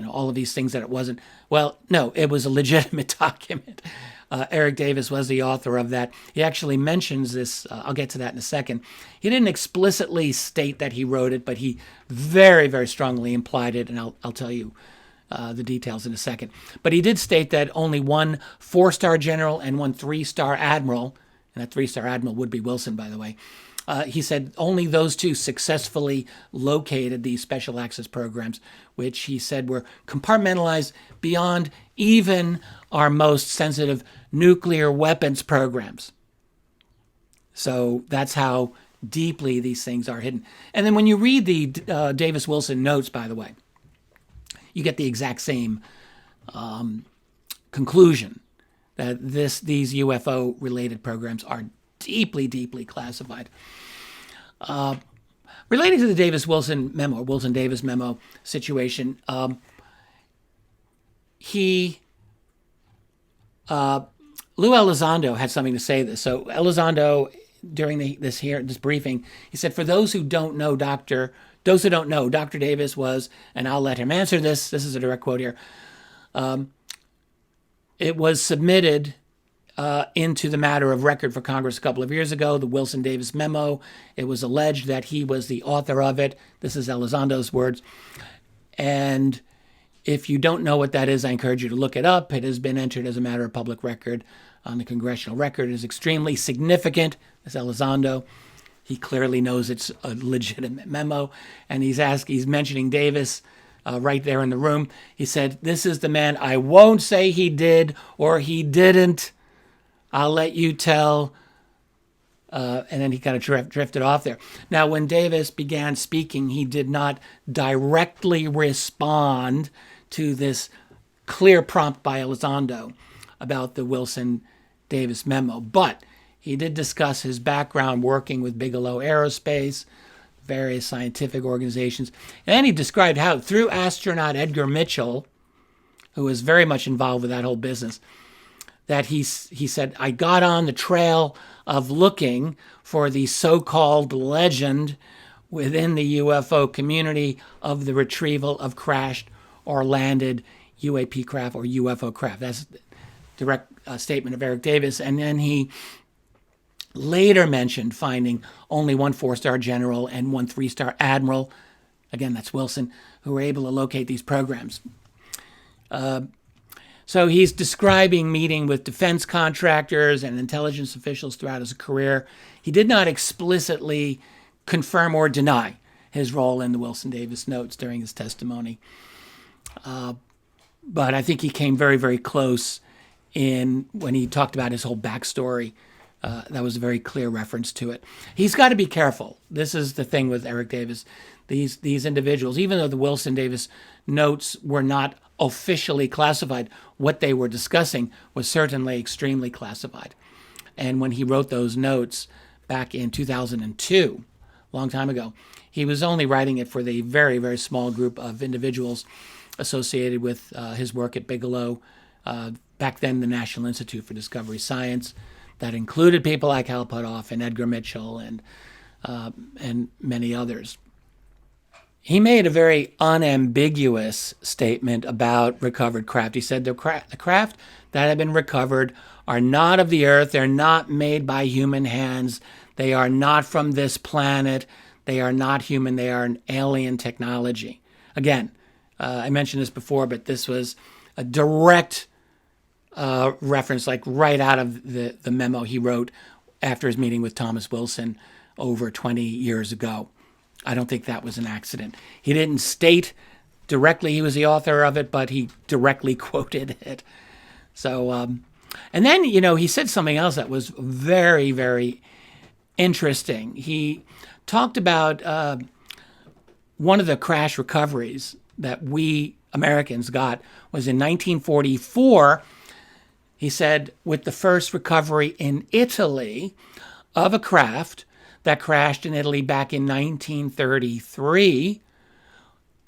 all of these things that it wasn't. Well, no, it was a legitimate document. Eric Davis was the author of that. He actually mentions this. I'll get to that in a second. He didn't explicitly state that he wrote it, but he very, very strongly implied it, and I'll tell you the details in a second. But he did state that only one 4-star general and one 3-star admiral, and that 3-star admiral would be Wilson, by the way, he said only those two successfully located these special access programs, which he said were compartmentalized beyond even our most sensitive nuclear weapons programs. So that's how deeply these things are hidden. And then when you read the Davis Wilson notes, by the way, you get the exact same conclusion that these UFO-related programs are deeply, deeply classified. Relating to the Davis Wilson memo, Wilson Davis memo situation, Lou Elizondo had something to say this. So Elizondo, during this briefing, he said, for those who don't know, Dr. Davis was, and I'll let him answer this. This is a direct quote here. It was submitted into the matter of record for Congress a couple of years ago, the Wilson Davis memo. It was alleged that he was the author of it. This is Elizondo's words. And if you don't know what that is, I encourage you to look it up. It has been entered as a matter of public record on the Congressional record. It is extremely significant, as Elizondo. He clearly knows it's a legitimate memo. And he's mentioning Davis right there in the room. He said, this is the man. I won't say he did or he didn't. I'll let you tell. And then he kind of drifted off there. Now, when Davis began speaking, he did not directly respond to this clear prompt by Elizondo about the Wilson Davis memo. But he did discuss his background working with Bigelow Aerospace, various scientific organizations. And then he described how, through astronaut Edgar Mitchell, who was very much involved with that whole business, that he said, I got on the trail of looking for the so-called legend within the UFO community of the retrieval of crashed or landed UAP craft or UFO craft. That's a direct statement of Eric Davis. And then he later mentioned finding only one 4-star general and one 3-star admiral, again, that's Wilson, who were able to locate these programs. So he's describing meeting with defense contractors and intelligence officials throughout his career. He did not explicitly confirm or deny his role in the Wilson Davis notes during his testimony. But I think he came very, very close when he talked about his whole backstory. That was a very clear reference to it. He's got to be careful. This is the thing with Eric Davis. These individuals, even though the Wilson Davis notes were not officially classified, what they were discussing was certainly extremely classified. And when he wrote those notes back in 2002, a long time ago, he was only writing it for the very, very small group of individuals associated with his work at Bigelow, back then the National Institute for Discovery Science. That included people like Hal Puthoff and Edgar Mitchell and many others. He made a very unambiguous statement about recovered craft. He said the craft that have been recovered are not of the earth. They're not made by human hands. They are not from this planet. They are not human. They are an alien technology. Again, I mentioned this before, but this was a direct reference, like right out of the memo he wrote after his meeting with Thomas Wilson over 20 years ago. I don't think that was an accident. He didn't state directly he was the author of it, but he directly quoted it. So, and then, he said something else that was very, very interesting. He talked about one of the crash recoveries that we Americans got was in 1944. He said, with the first recovery in Italy of a craft that crashed in Italy back in 1933,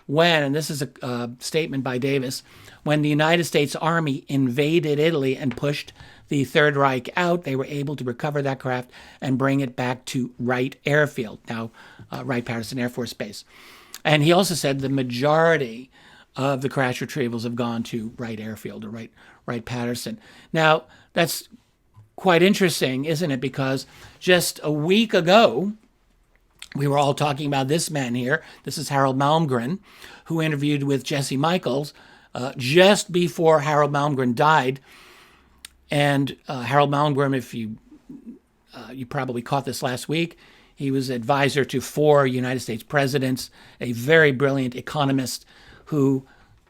when, and this is a statement by Davis, when the United States Army invaded Italy and pushed the Third Reich out, they were able to recover that craft and bring it back to Wright Airfield, now Wright-Patterson Air Force Base. And he also said the majority of the crash retrievals have gone to Wright Airfield or Wright-Patterson. Now, that's quite interesting, isn't it? Because just a week ago, we were all talking about this man here. This is Harold Malmgren, who interviewed with Jesse Michaels just before Harold Malmgren died. And Harold Malmgren, if you probably caught this last week, he was advisor to 4 United States presidents, a very brilliant economist who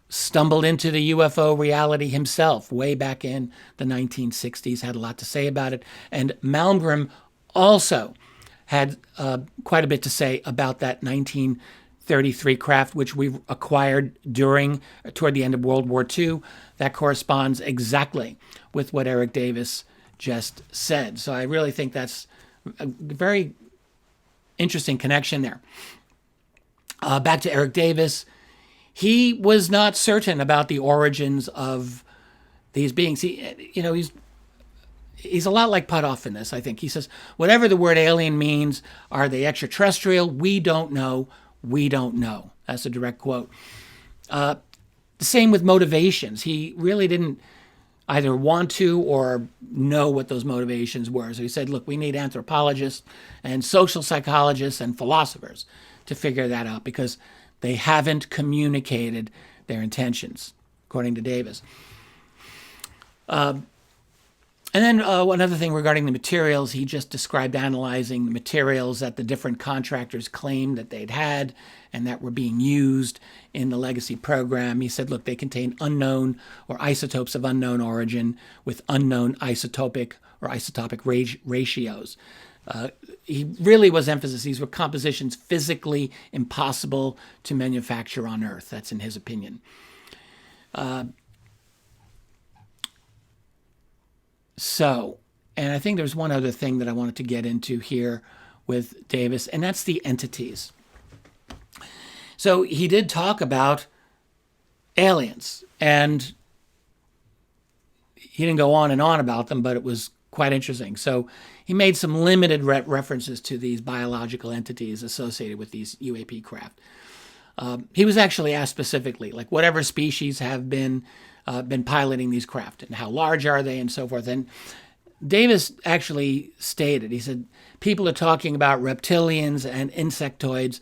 stumbled into the UFO reality himself way back in the 1960s, had a lot to say about it. And Malmgren also had quite a bit to say about that 1933 craft, which we acquired toward the end of World War II. That corresponds exactly with what Eric Davis just said. So I really think that's a very interesting connection there. Back to Eric Davis. He was not certain about the origins of these beings. He's a lot like Puthoff in this, I think. He says, whatever the word alien means, are they extraterrestrial? We don't know. We don't know. That's a direct quote. The same with motivations. He really didn't either want to or know what those motivations were. So he said, look, we need anthropologists and social psychologists and philosophers to figure that out because they haven't communicated their intentions, according to Davis. And then another thing regarding the materials, he just described analyzing the materials that the different contractors claimed that they'd had and that were being used in the legacy program. He said, look, they contain unknown or isotopes of unknown origin with unknown isotopic ratios. He really was emphasis. These were compositions physically impossible to manufacture on Earth. That's in his opinion. And I think there's one other thing that I wanted to get into here with Davis, and that's the entities. So he did talk about aliens, and he didn't go on and on about them, but it was quite interesting. So he made some limited references to these biological entities associated with these UAP craft. He was actually asked specifically, like whatever species have been piloting these craft and how large are they and so forth. And Davis actually stated, he said, people are talking about reptilians and insectoids.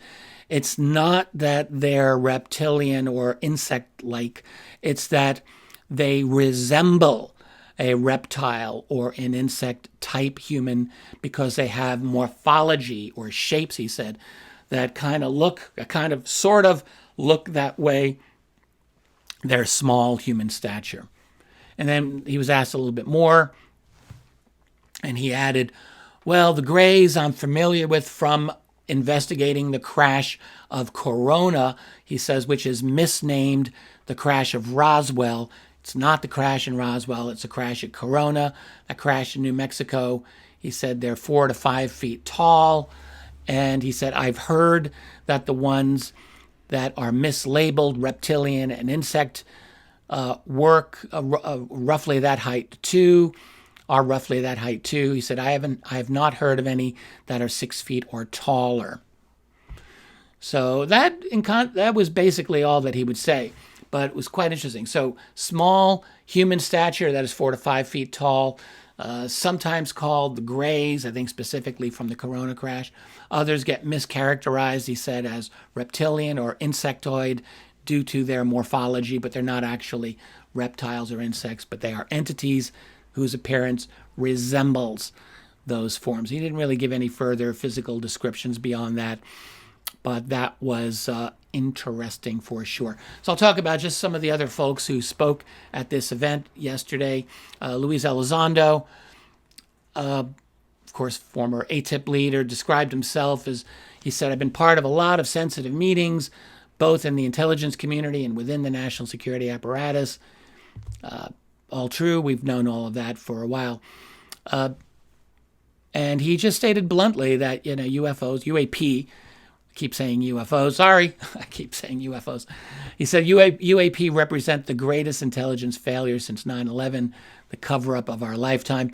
It's not that they're reptilian or insect-like. It's that they resemble a reptile or an insect-type human because they have morphology or shapes, he said, that sort of look that way. They're small human stature. And then he was asked a little bit more, and he added, well, the grays I'm familiar with from investigating the crash of Corona, he says, which is misnamed the crash of Roswell. It's not the crash in Roswell, it's a crash at Corona, a crash in New Mexico. He said they're 4 to 5 feet tall. And he said, I've heard that the ones that are mislabeled reptilian and insect work roughly that height too, are roughly that height too. He said, I have not heard of any that are 6 feet or taller. So that was basically all that he would say, but it was quite interesting. So small human stature that is 4 to 5 feet tall, sometimes called the grays, I think specifically from the Corona crash. Others get mischaracterized, he said, as reptilian or insectoid due to their morphology, but they're not actually reptiles or insects, but they are entities whose appearance resembles those forms. He didn't really give any further physical descriptions beyond that, but that was interesting for sure. So I'll talk about just some of the other folks who spoke at this event yesterday. Luis Elizondo, of course, former ATIP leader, described himself as, he said, I've been part of a lot of sensitive meetings, both in the intelligence community and within the national security apparatus. All true. We've known all of that for a while. And he just stated bluntly that, UFOs, UAP, I keep saying UFOs, sorry, I keep saying UFOs. He said UAP represent the greatest intelligence failure since 9/11, the cover-up of our lifetime.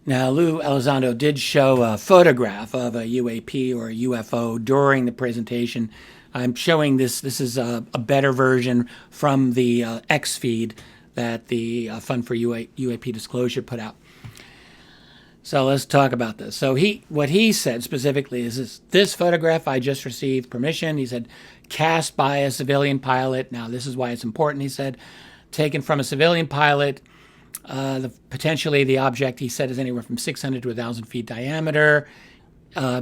Now, Lou Elizondo did show a photograph of a UAP or a UFO during the presentation. I'm showing this. This is a better version from the X feed that the Fund for UAP Disclosure put out. So let's talk about this. So what he said specifically is this photograph I just received permission. He said, cast by a civilian pilot. Now, this is why it's important, he said, taken from a civilian pilot. Potentially the object, he said, is anywhere from 600 to 1,000 feet diameter.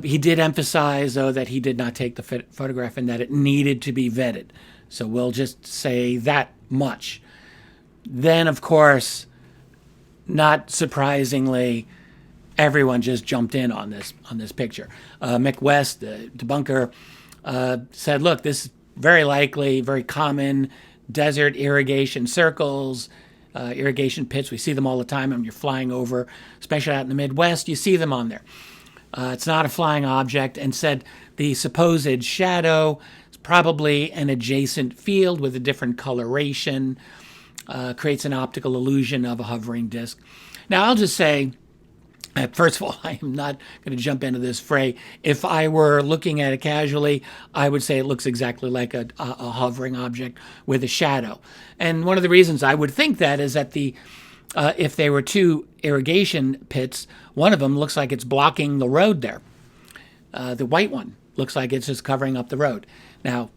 He did emphasize, though, that he did not take the photograph and that it needed to be vetted. So we'll just say that much. Then, of course, not surprisingly, everyone just jumped in on this picture. Mick West, the debunker, said, look, this is very likely, very common desert irrigation circles, irrigation pits. We see them all the time when you're flying over, especially out in the Midwest. You see them on there. It's not a flying object, and said the supposed shadow is probably an adjacent field with a different coloration, creates an optical illusion of a hovering disk. Now, I'll just say, first of all, I am not going to jump into this fray. If I were looking at it casually, I would say it looks exactly like a hovering object with a shadow. And one of the reasons I would think that is that if there were two irrigation pits, one of them looks like it's blocking the road there. The white one looks like it's just covering up the road. Now,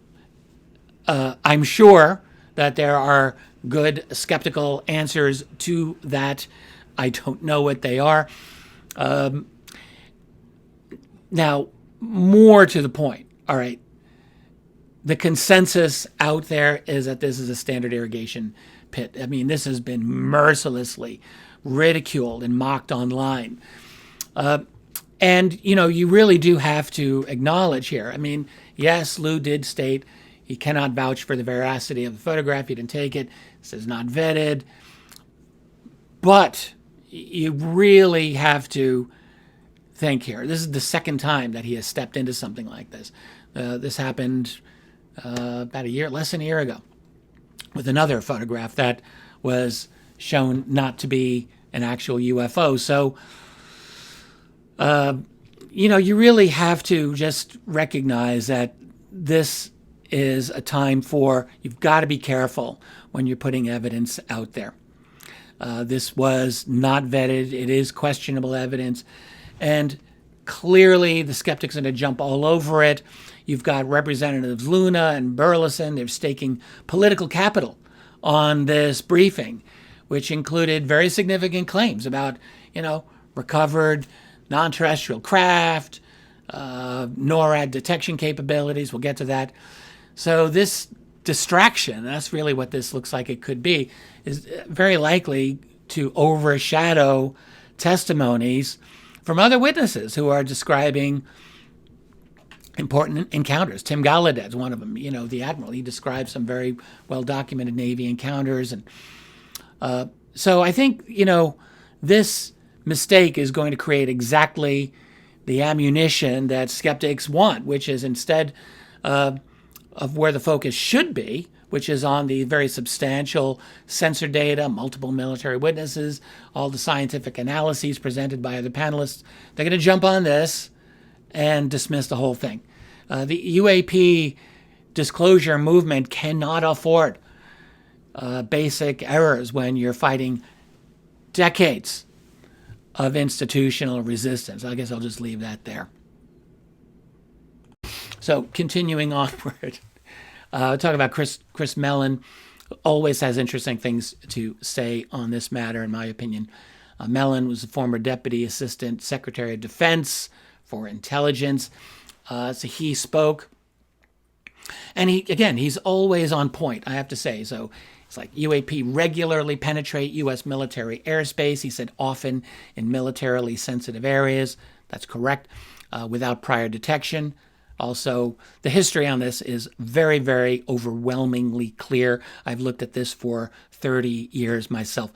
I'm sure that there are good skeptical answers to that. I don't know what they are. Now, more to the point, all right, the consensus out there is that this is a standard irrigation pit. I mean, this has been mercilessly ridiculed and mocked online. And, you really do have to acknowledge here. I mean, yes, Lou did state he cannot vouch for the veracity of the photograph. He didn't take it. This is not vetted. But you really have to think here. This is the second time that he has stepped into something like this. This happened about less than a year ago, with another photograph that was shown not to be an actual UFO. So, you really have to just recognize that this is a time you've got to be careful when you're putting evidence out there. This was not vetted. It is questionable evidence. And clearly the skeptics are going to jump all over it. You've got Representatives Luna and Burleson. They're staking political capital on this briefing, which included very significant claims about, recovered non-terrestrial craft, NORAD detection capabilities. We'll get to that. So this distraction, that's really what this looks like it could be, is very likely to overshadow testimonies from other witnesses who are describing important encounters. Tim Gallaudet's one of them, the admiral. He describes some very well-documented Navy encounters. And so I think, this mistake is going to create exactly the ammunition that skeptics want, which is instead of where the focus should be, which is on the very substantial sensor data, multiple military witnesses, all the scientific analyses presented by other panelists. They're going to jump on this and dismiss the whole thing. The UAP disclosure movement cannot afford basic errors when you're fighting decades of institutional resistance. I guess I'll just leave that there. So continuing onward, talk about Chris Mellon. Always has interesting things to say on this matter, in my opinion. Mellon was a former Deputy Assistant Secretary of Defense for Intelligence. So he spoke. And he's always on point, I have to say. So it's like UAP regularly penetrate U.S. military airspace. He said often in militarily sensitive areas. That's correct. Without prior detection. Also, the history on this is very, very overwhelmingly clear. I've looked at this for 30 years myself.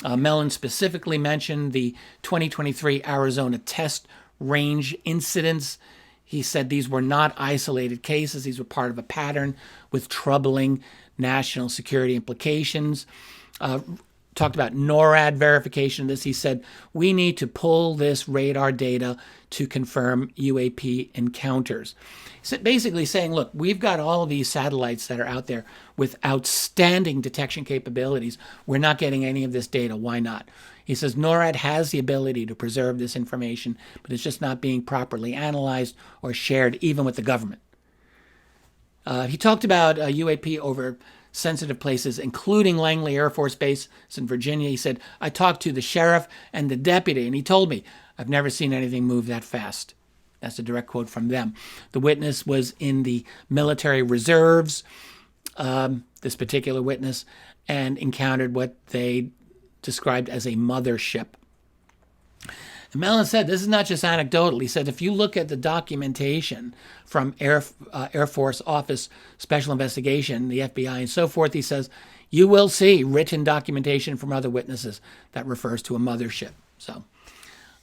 Mellon specifically mentioned the 2023 Arizona test range incidents. He said these were not isolated cases. These were part of a pattern with troubling national security implications. Talked about NORAD verification of this. He said, we need to pull this radar data to confirm UAP encounters. So basically saying, look, we've got all of these satellites that are out there with outstanding detection capabilities. We're not getting any of this data. Why not? He says NORAD has the ability to preserve this information, but it's just not being properly analyzed or shared even with the government. He talked about UAP over sensitive places, including Langley Air Force Base in Virginia. He said, I talked to the sheriff and the deputy, and he told me, I've never seen anything move that fast. That's a direct quote from them. The witness was in the military reserves, this particular witness, and encountered what they described as a mothership. And Mellon said this is not just anecdotal. He said if you look at the documentation from Air Force Office Special Investigation, the FBI, and so forth, he says you will see written documentation from other witnesses that refers to a mothership. So,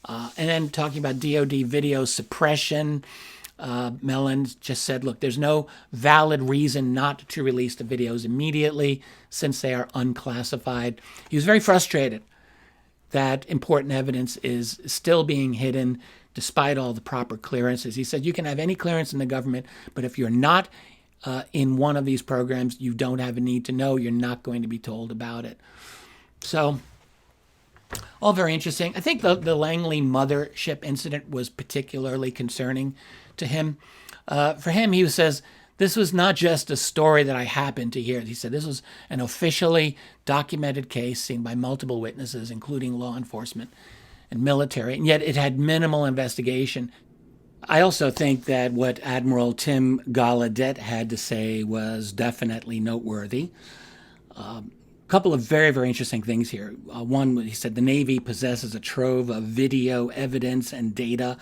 and then talking about DoD video suppression, Mellon just said, look, there's no valid reason not to release the videos immediately since they are unclassified. He was very frustrated that important evidence is still being hidden despite all the proper clearances. He said you can have any clearance in the government, but if you're not in one of these programs, you don't have a need to know. You're not going to be told about it. So, all very interesting. I think the Langley mothership incident was particularly concerning to him. For him, he says, this was not just a story that I happened to hear. He said this was an officially documented case seen by multiple witnesses, including law enforcement and military, and yet it had minimal investigation. I also think that what Admiral Tim Gallaudet had to say was definitely noteworthy. A couple of very, very interesting things here. One, he said the Navy possesses a trove of video evidence and data.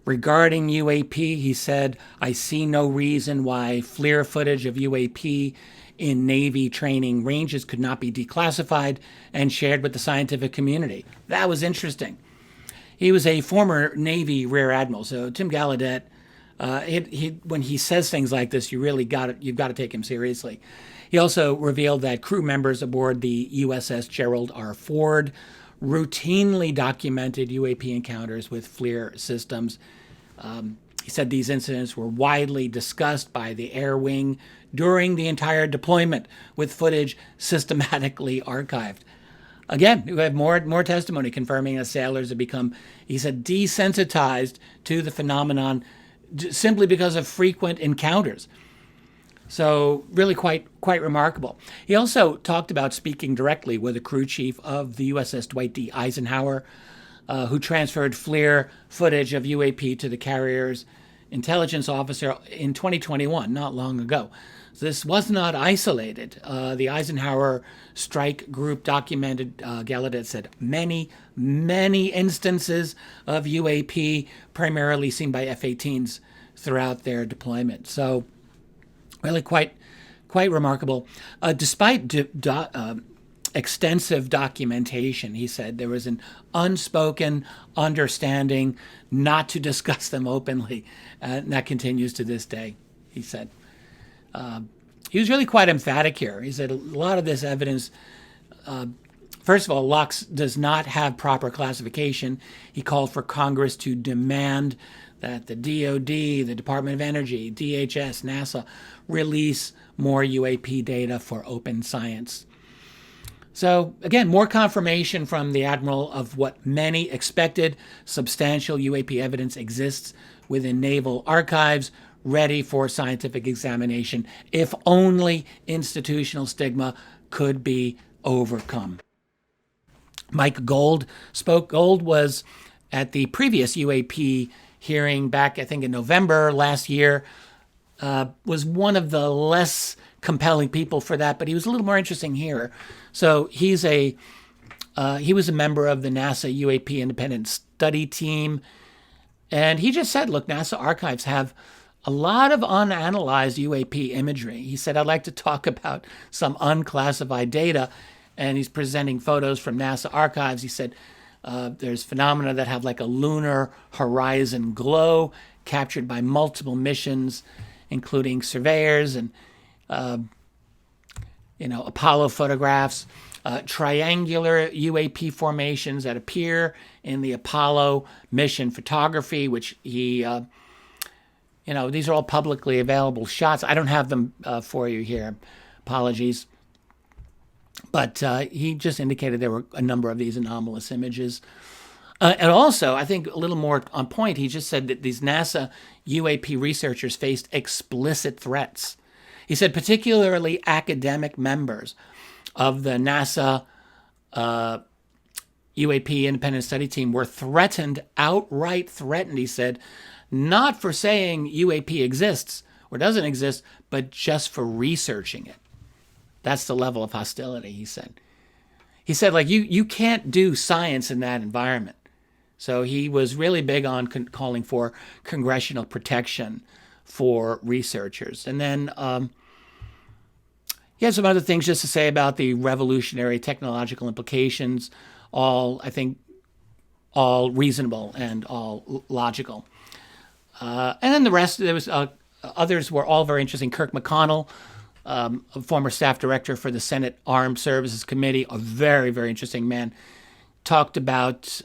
Regarding UAP, he said, I see no reason why FLIR footage of UAP in Navy training ranges could not be declassified and shared with the scientific community. That was interesting. He was a former Navy Rear Admiral, so Tim Gallaudet, when he says things like this, you've got to take him seriously. He also revealed that crew members aboard the USS Gerald R. Ford routinely documented UAP encounters with FLIR systems. He said these incidents were widely discussed by the Air Wing during the entire deployment, with footage systematically archived. Again, we have more testimony confirming that sailors have become, he said, desensitized to the phenomenon simply because of frequent encounters. So really quite remarkable. He also talked about speaking directly with the crew chief of the USS Dwight D. Eisenhower, who transferred FLIR footage of UAP to the carrier's intelligence officer in 2021, not long ago. So this was not isolated. The Eisenhower strike group documented, Gallaudet said, many instances of UAP, primarily seen by F-18s throughout their deployment. So really quite remarkable. Despite extensive documentation, he said, there was an unspoken understanding not to discuss them openly. And that continues to this day, he said. He was really quite emphatic here. He said a lot of this evidence, first of all, Lux does not have proper classification. He called for Congress to demand that the DoD, the Department of Energy, DHS, NASA release more UAP data for open science. So again, more confirmation from the Admiral of what many expected. Substantial UAP evidence exists within naval archives, ready for scientific examination, if only institutional stigma could be overcome. Mike Gold spoke. Gold was at the previous UAP hearing back, I think, in November last year, was one of the less compelling people for that, but he was a little more interesting here. So he was a member of the NASA UAP Independent Study Team, and he just said, look, NASA archives have a lot of unanalyzed UAP imagery. He said, I'd like to talk about some unclassified data, and he's presenting photos from NASA archives. He said, there's phenomena that have like a lunar horizon glow captured by multiple missions, including surveyors and, Apollo photographs, triangular UAP formations that appear in the Apollo mission photography, which he, these are all publicly available shots. I don't have them for you here. Apologies. But he just indicated there were a number of these anomalous images. And also, I think a little more on point, he just said that these NASA UAP researchers faced explicit threats. He said particularly academic members of the NASA UAP Independent Study Team were outright threatened, he said, not for saying UAP exists or doesn't exist, but just for researching it. That's the level of hostility, he said. He said, like, you can't do science in that environment. So he was really big on calling for congressional protection for researchers. And then he had some other things just to say about the revolutionary technological implications, all, I think, all reasonable and all logical. And then the rest, there was others were all very interesting. Kirk McConnell, a former staff director for the Senate Armed Services Committee, a very, very interesting man, talked about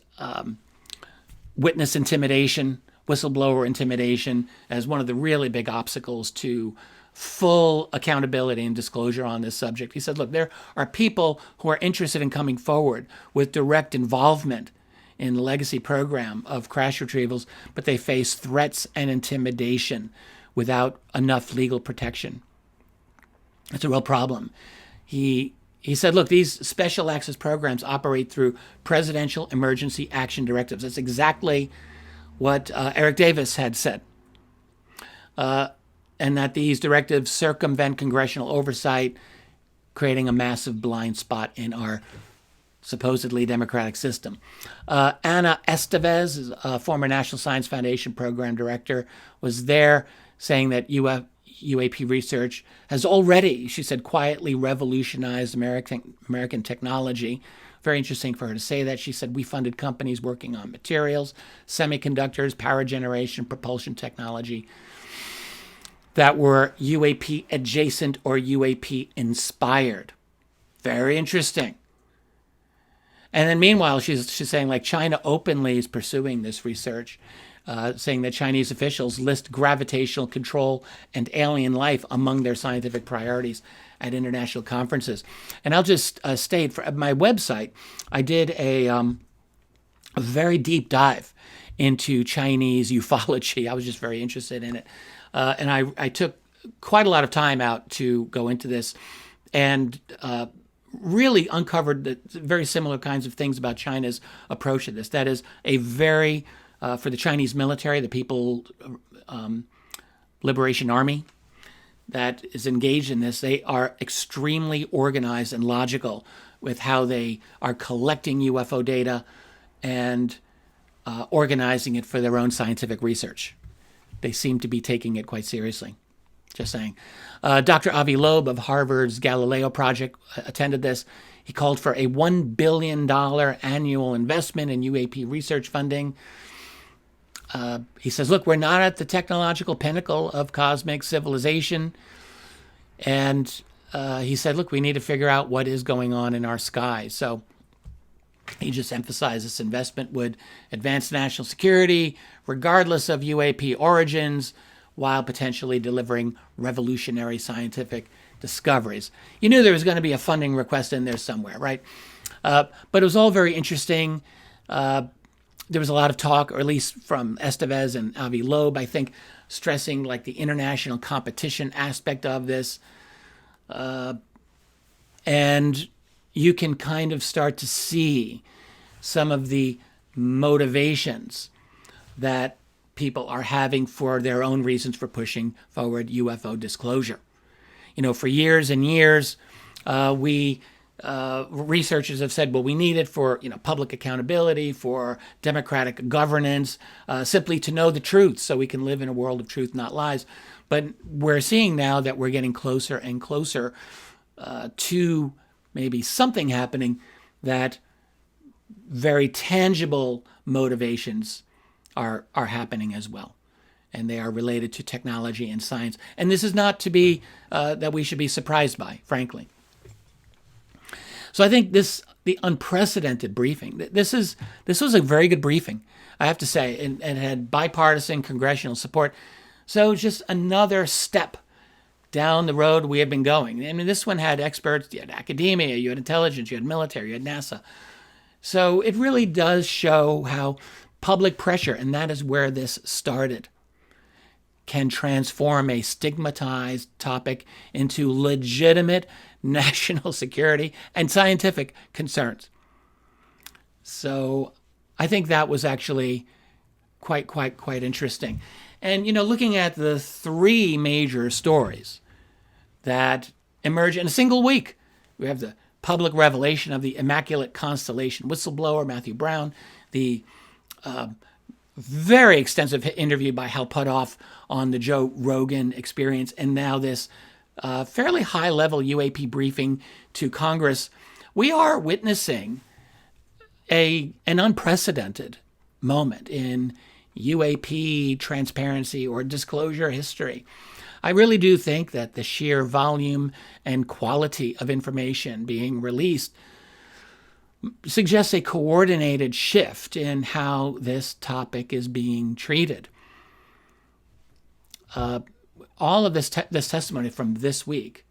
witness intimidation, whistleblower intimidation as one of the really big obstacles to full accountability and disclosure on this subject. He said, look, there are people who are interested in coming forward with direct involvement in the legacy program of crash retrievals, but they face threats and intimidation without enough legal protection. It's a real problem. He said, look, these special access programs operate through presidential emergency action directives. That's exactly what Eric Davis had said. And that these directives circumvent congressional oversight, creating a massive blind spot in our supposedly democratic system. Ana Estevez, a former National Science Foundation program director, was there saying that UAP research has already, she said, quietly revolutionized American technology. Very interesting for her to say that. She said, we funded companies working on materials, semiconductors, power generation, propulsion technology that were UAP adjacent or UAP inspired. Very interesting. And then meanwhile, she's saying like China openly is pursuing this research, saying that Chinese officials list gravitational control and alien life among their scientific priorities at international conferences. And I'll just state, for my website, I did a very deep dive into Chinese ufology. I was just very interested in it. And I took quite a lot of time out to go into this and really uncovered the very similar kinds of things about China's approach to this. That is a very, for the Chinese military, the People Liberation Army that is engaged in this, they are extremely organized and logical with how they are collecting UFO data and organizing it for their own scientific research. They seem to be taking it quite seriously. Just saying. Dr. Avi Loeb of Harvard's Galileo Project attended this. He called for a $1 billion annual investment in UAP research funding. He says, look, we're not at the technological pinnacle of cosmic civilization. And he said, look, we need to figure out what is going on in our sky. So he just emphasized this investment would advance national security, regardless of UAP origins, while potentially delivering revolutionary scientific discoveries. You knew there was going to be a funding request in there somewhere, right? But it was all very interesting. There was a lot of talk, or at least from Estevez and Avi Loeb, I think, stressing like the international competition aspect of this. And you can kind of start to see some of the motivations that people are having for their own reasons for pushing forward UFO disclosure. You know, for years and years, researchers have said, well, we need it for, public accountability, for democratic governance, simply to know the truth so we can live in a world of truth, not lies. But we're seeing now that we're getting closer and closer to maybe something happening that very tangible motivations are happening as well. And they are related to technology and science. And this is not to be that we should be surprised by, frankly. So I think the unprecedented briefing, this was a very good briefing, I have to say, and had bipartisan congressional support. So just another step down the road we have been going. I mean, this one had experts, you had academia, you had intelligence, you had military, you had NASA. So it really does show how public pressure, and that is where this started, can transform a stigmatized topic into legitimate national security and scientific concerns. So I think that was actually quite interesting. And, looking at the three major stories that emerge in a single week, we have the public revelation of the Immaculate Constellation whistleblower, Matthew Brown, the Very extensive interview by Hal Puthoff on the Joe Rogan experience, and now this fairly high-level UAP briefing to Congress. We are witnessing an unprecedented moment in UAP transparency or disclosure history. I really do think that the sheer volume and quality of information being released suggests a coordinated shift in how this topic is being treated. All of this testimony from this week,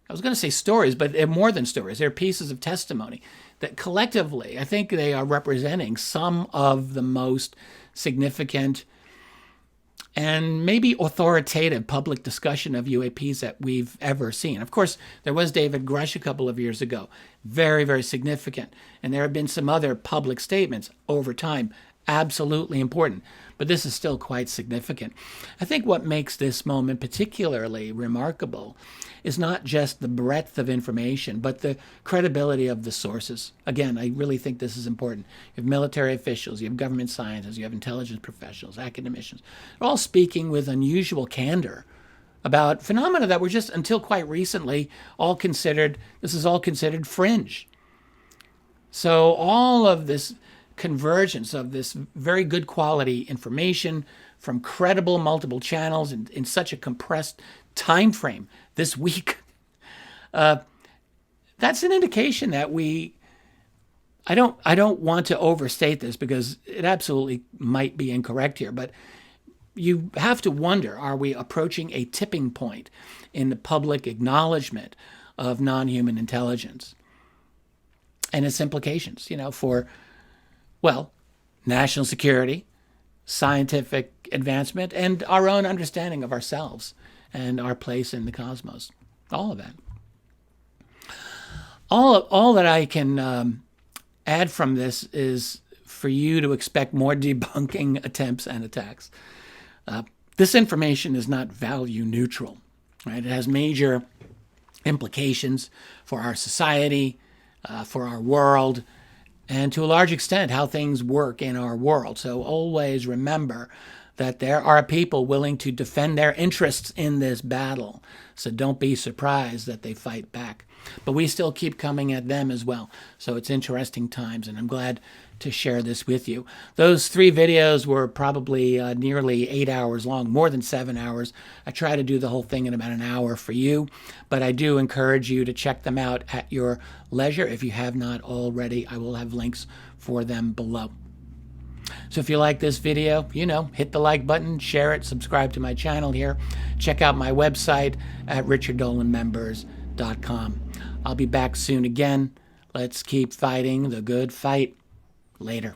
I was going to say stories, but they're more than stories. They're pieces of testimony that collectively, I think they are representing some of the most significant and maybe authoritative public discussion of UAPs that we've ever seen. Of course, there was David Grush a couple of years ago, very, very significant. And there have been some other public statements over time, absolutely important. But this is still quite significant. I think what makes this moment particularly remarkable is not just the breadth of information, but the credibility of the sources. Again, I really think this is important. You have military officials, you have government scientists, you have intelligence professionals, academicians, all speaking with unusual candor about phenomena that were just, until quite recently, this is all considered fringe. So all of this convergence of this very good quality information from credible multiple channels in such a compressed time frame this week, that's an indication that I don't want to overstate this because it absolutely might be incorrect here, but you have to wonder, are we approaching a tipping point in the public acknowledgement of non-human intelligence and its implications, for, well, national security, scientific advancement, and our own understanding of ourselves and our place in the cosmos. All of that. All that I can add from this is for you to expect more debunking attempts and attacks. This information is not value neutral, right? It has major implications for our society, for our world, and to a large extent, how things work in our world. So always remember that there are people willing to defend their interests in this battle. So don't be surprised that they fight back. But we still keep coming at them as well. So it's interesting times, and I'm glad to share this with you. Those 3 videos were probably nearly 8 hours long, more than 7 hours. I try to do the whole thing in about an hour for you, but I do encourage you to check them out at your leisure. If you have not already, I will have links for them below. So if you like this video, hit the like button, share it, subscribe to my channel here. Check out my website at richarddolanmembers.com. I'll be back soon again. Let's keep fighting the good fight. Later.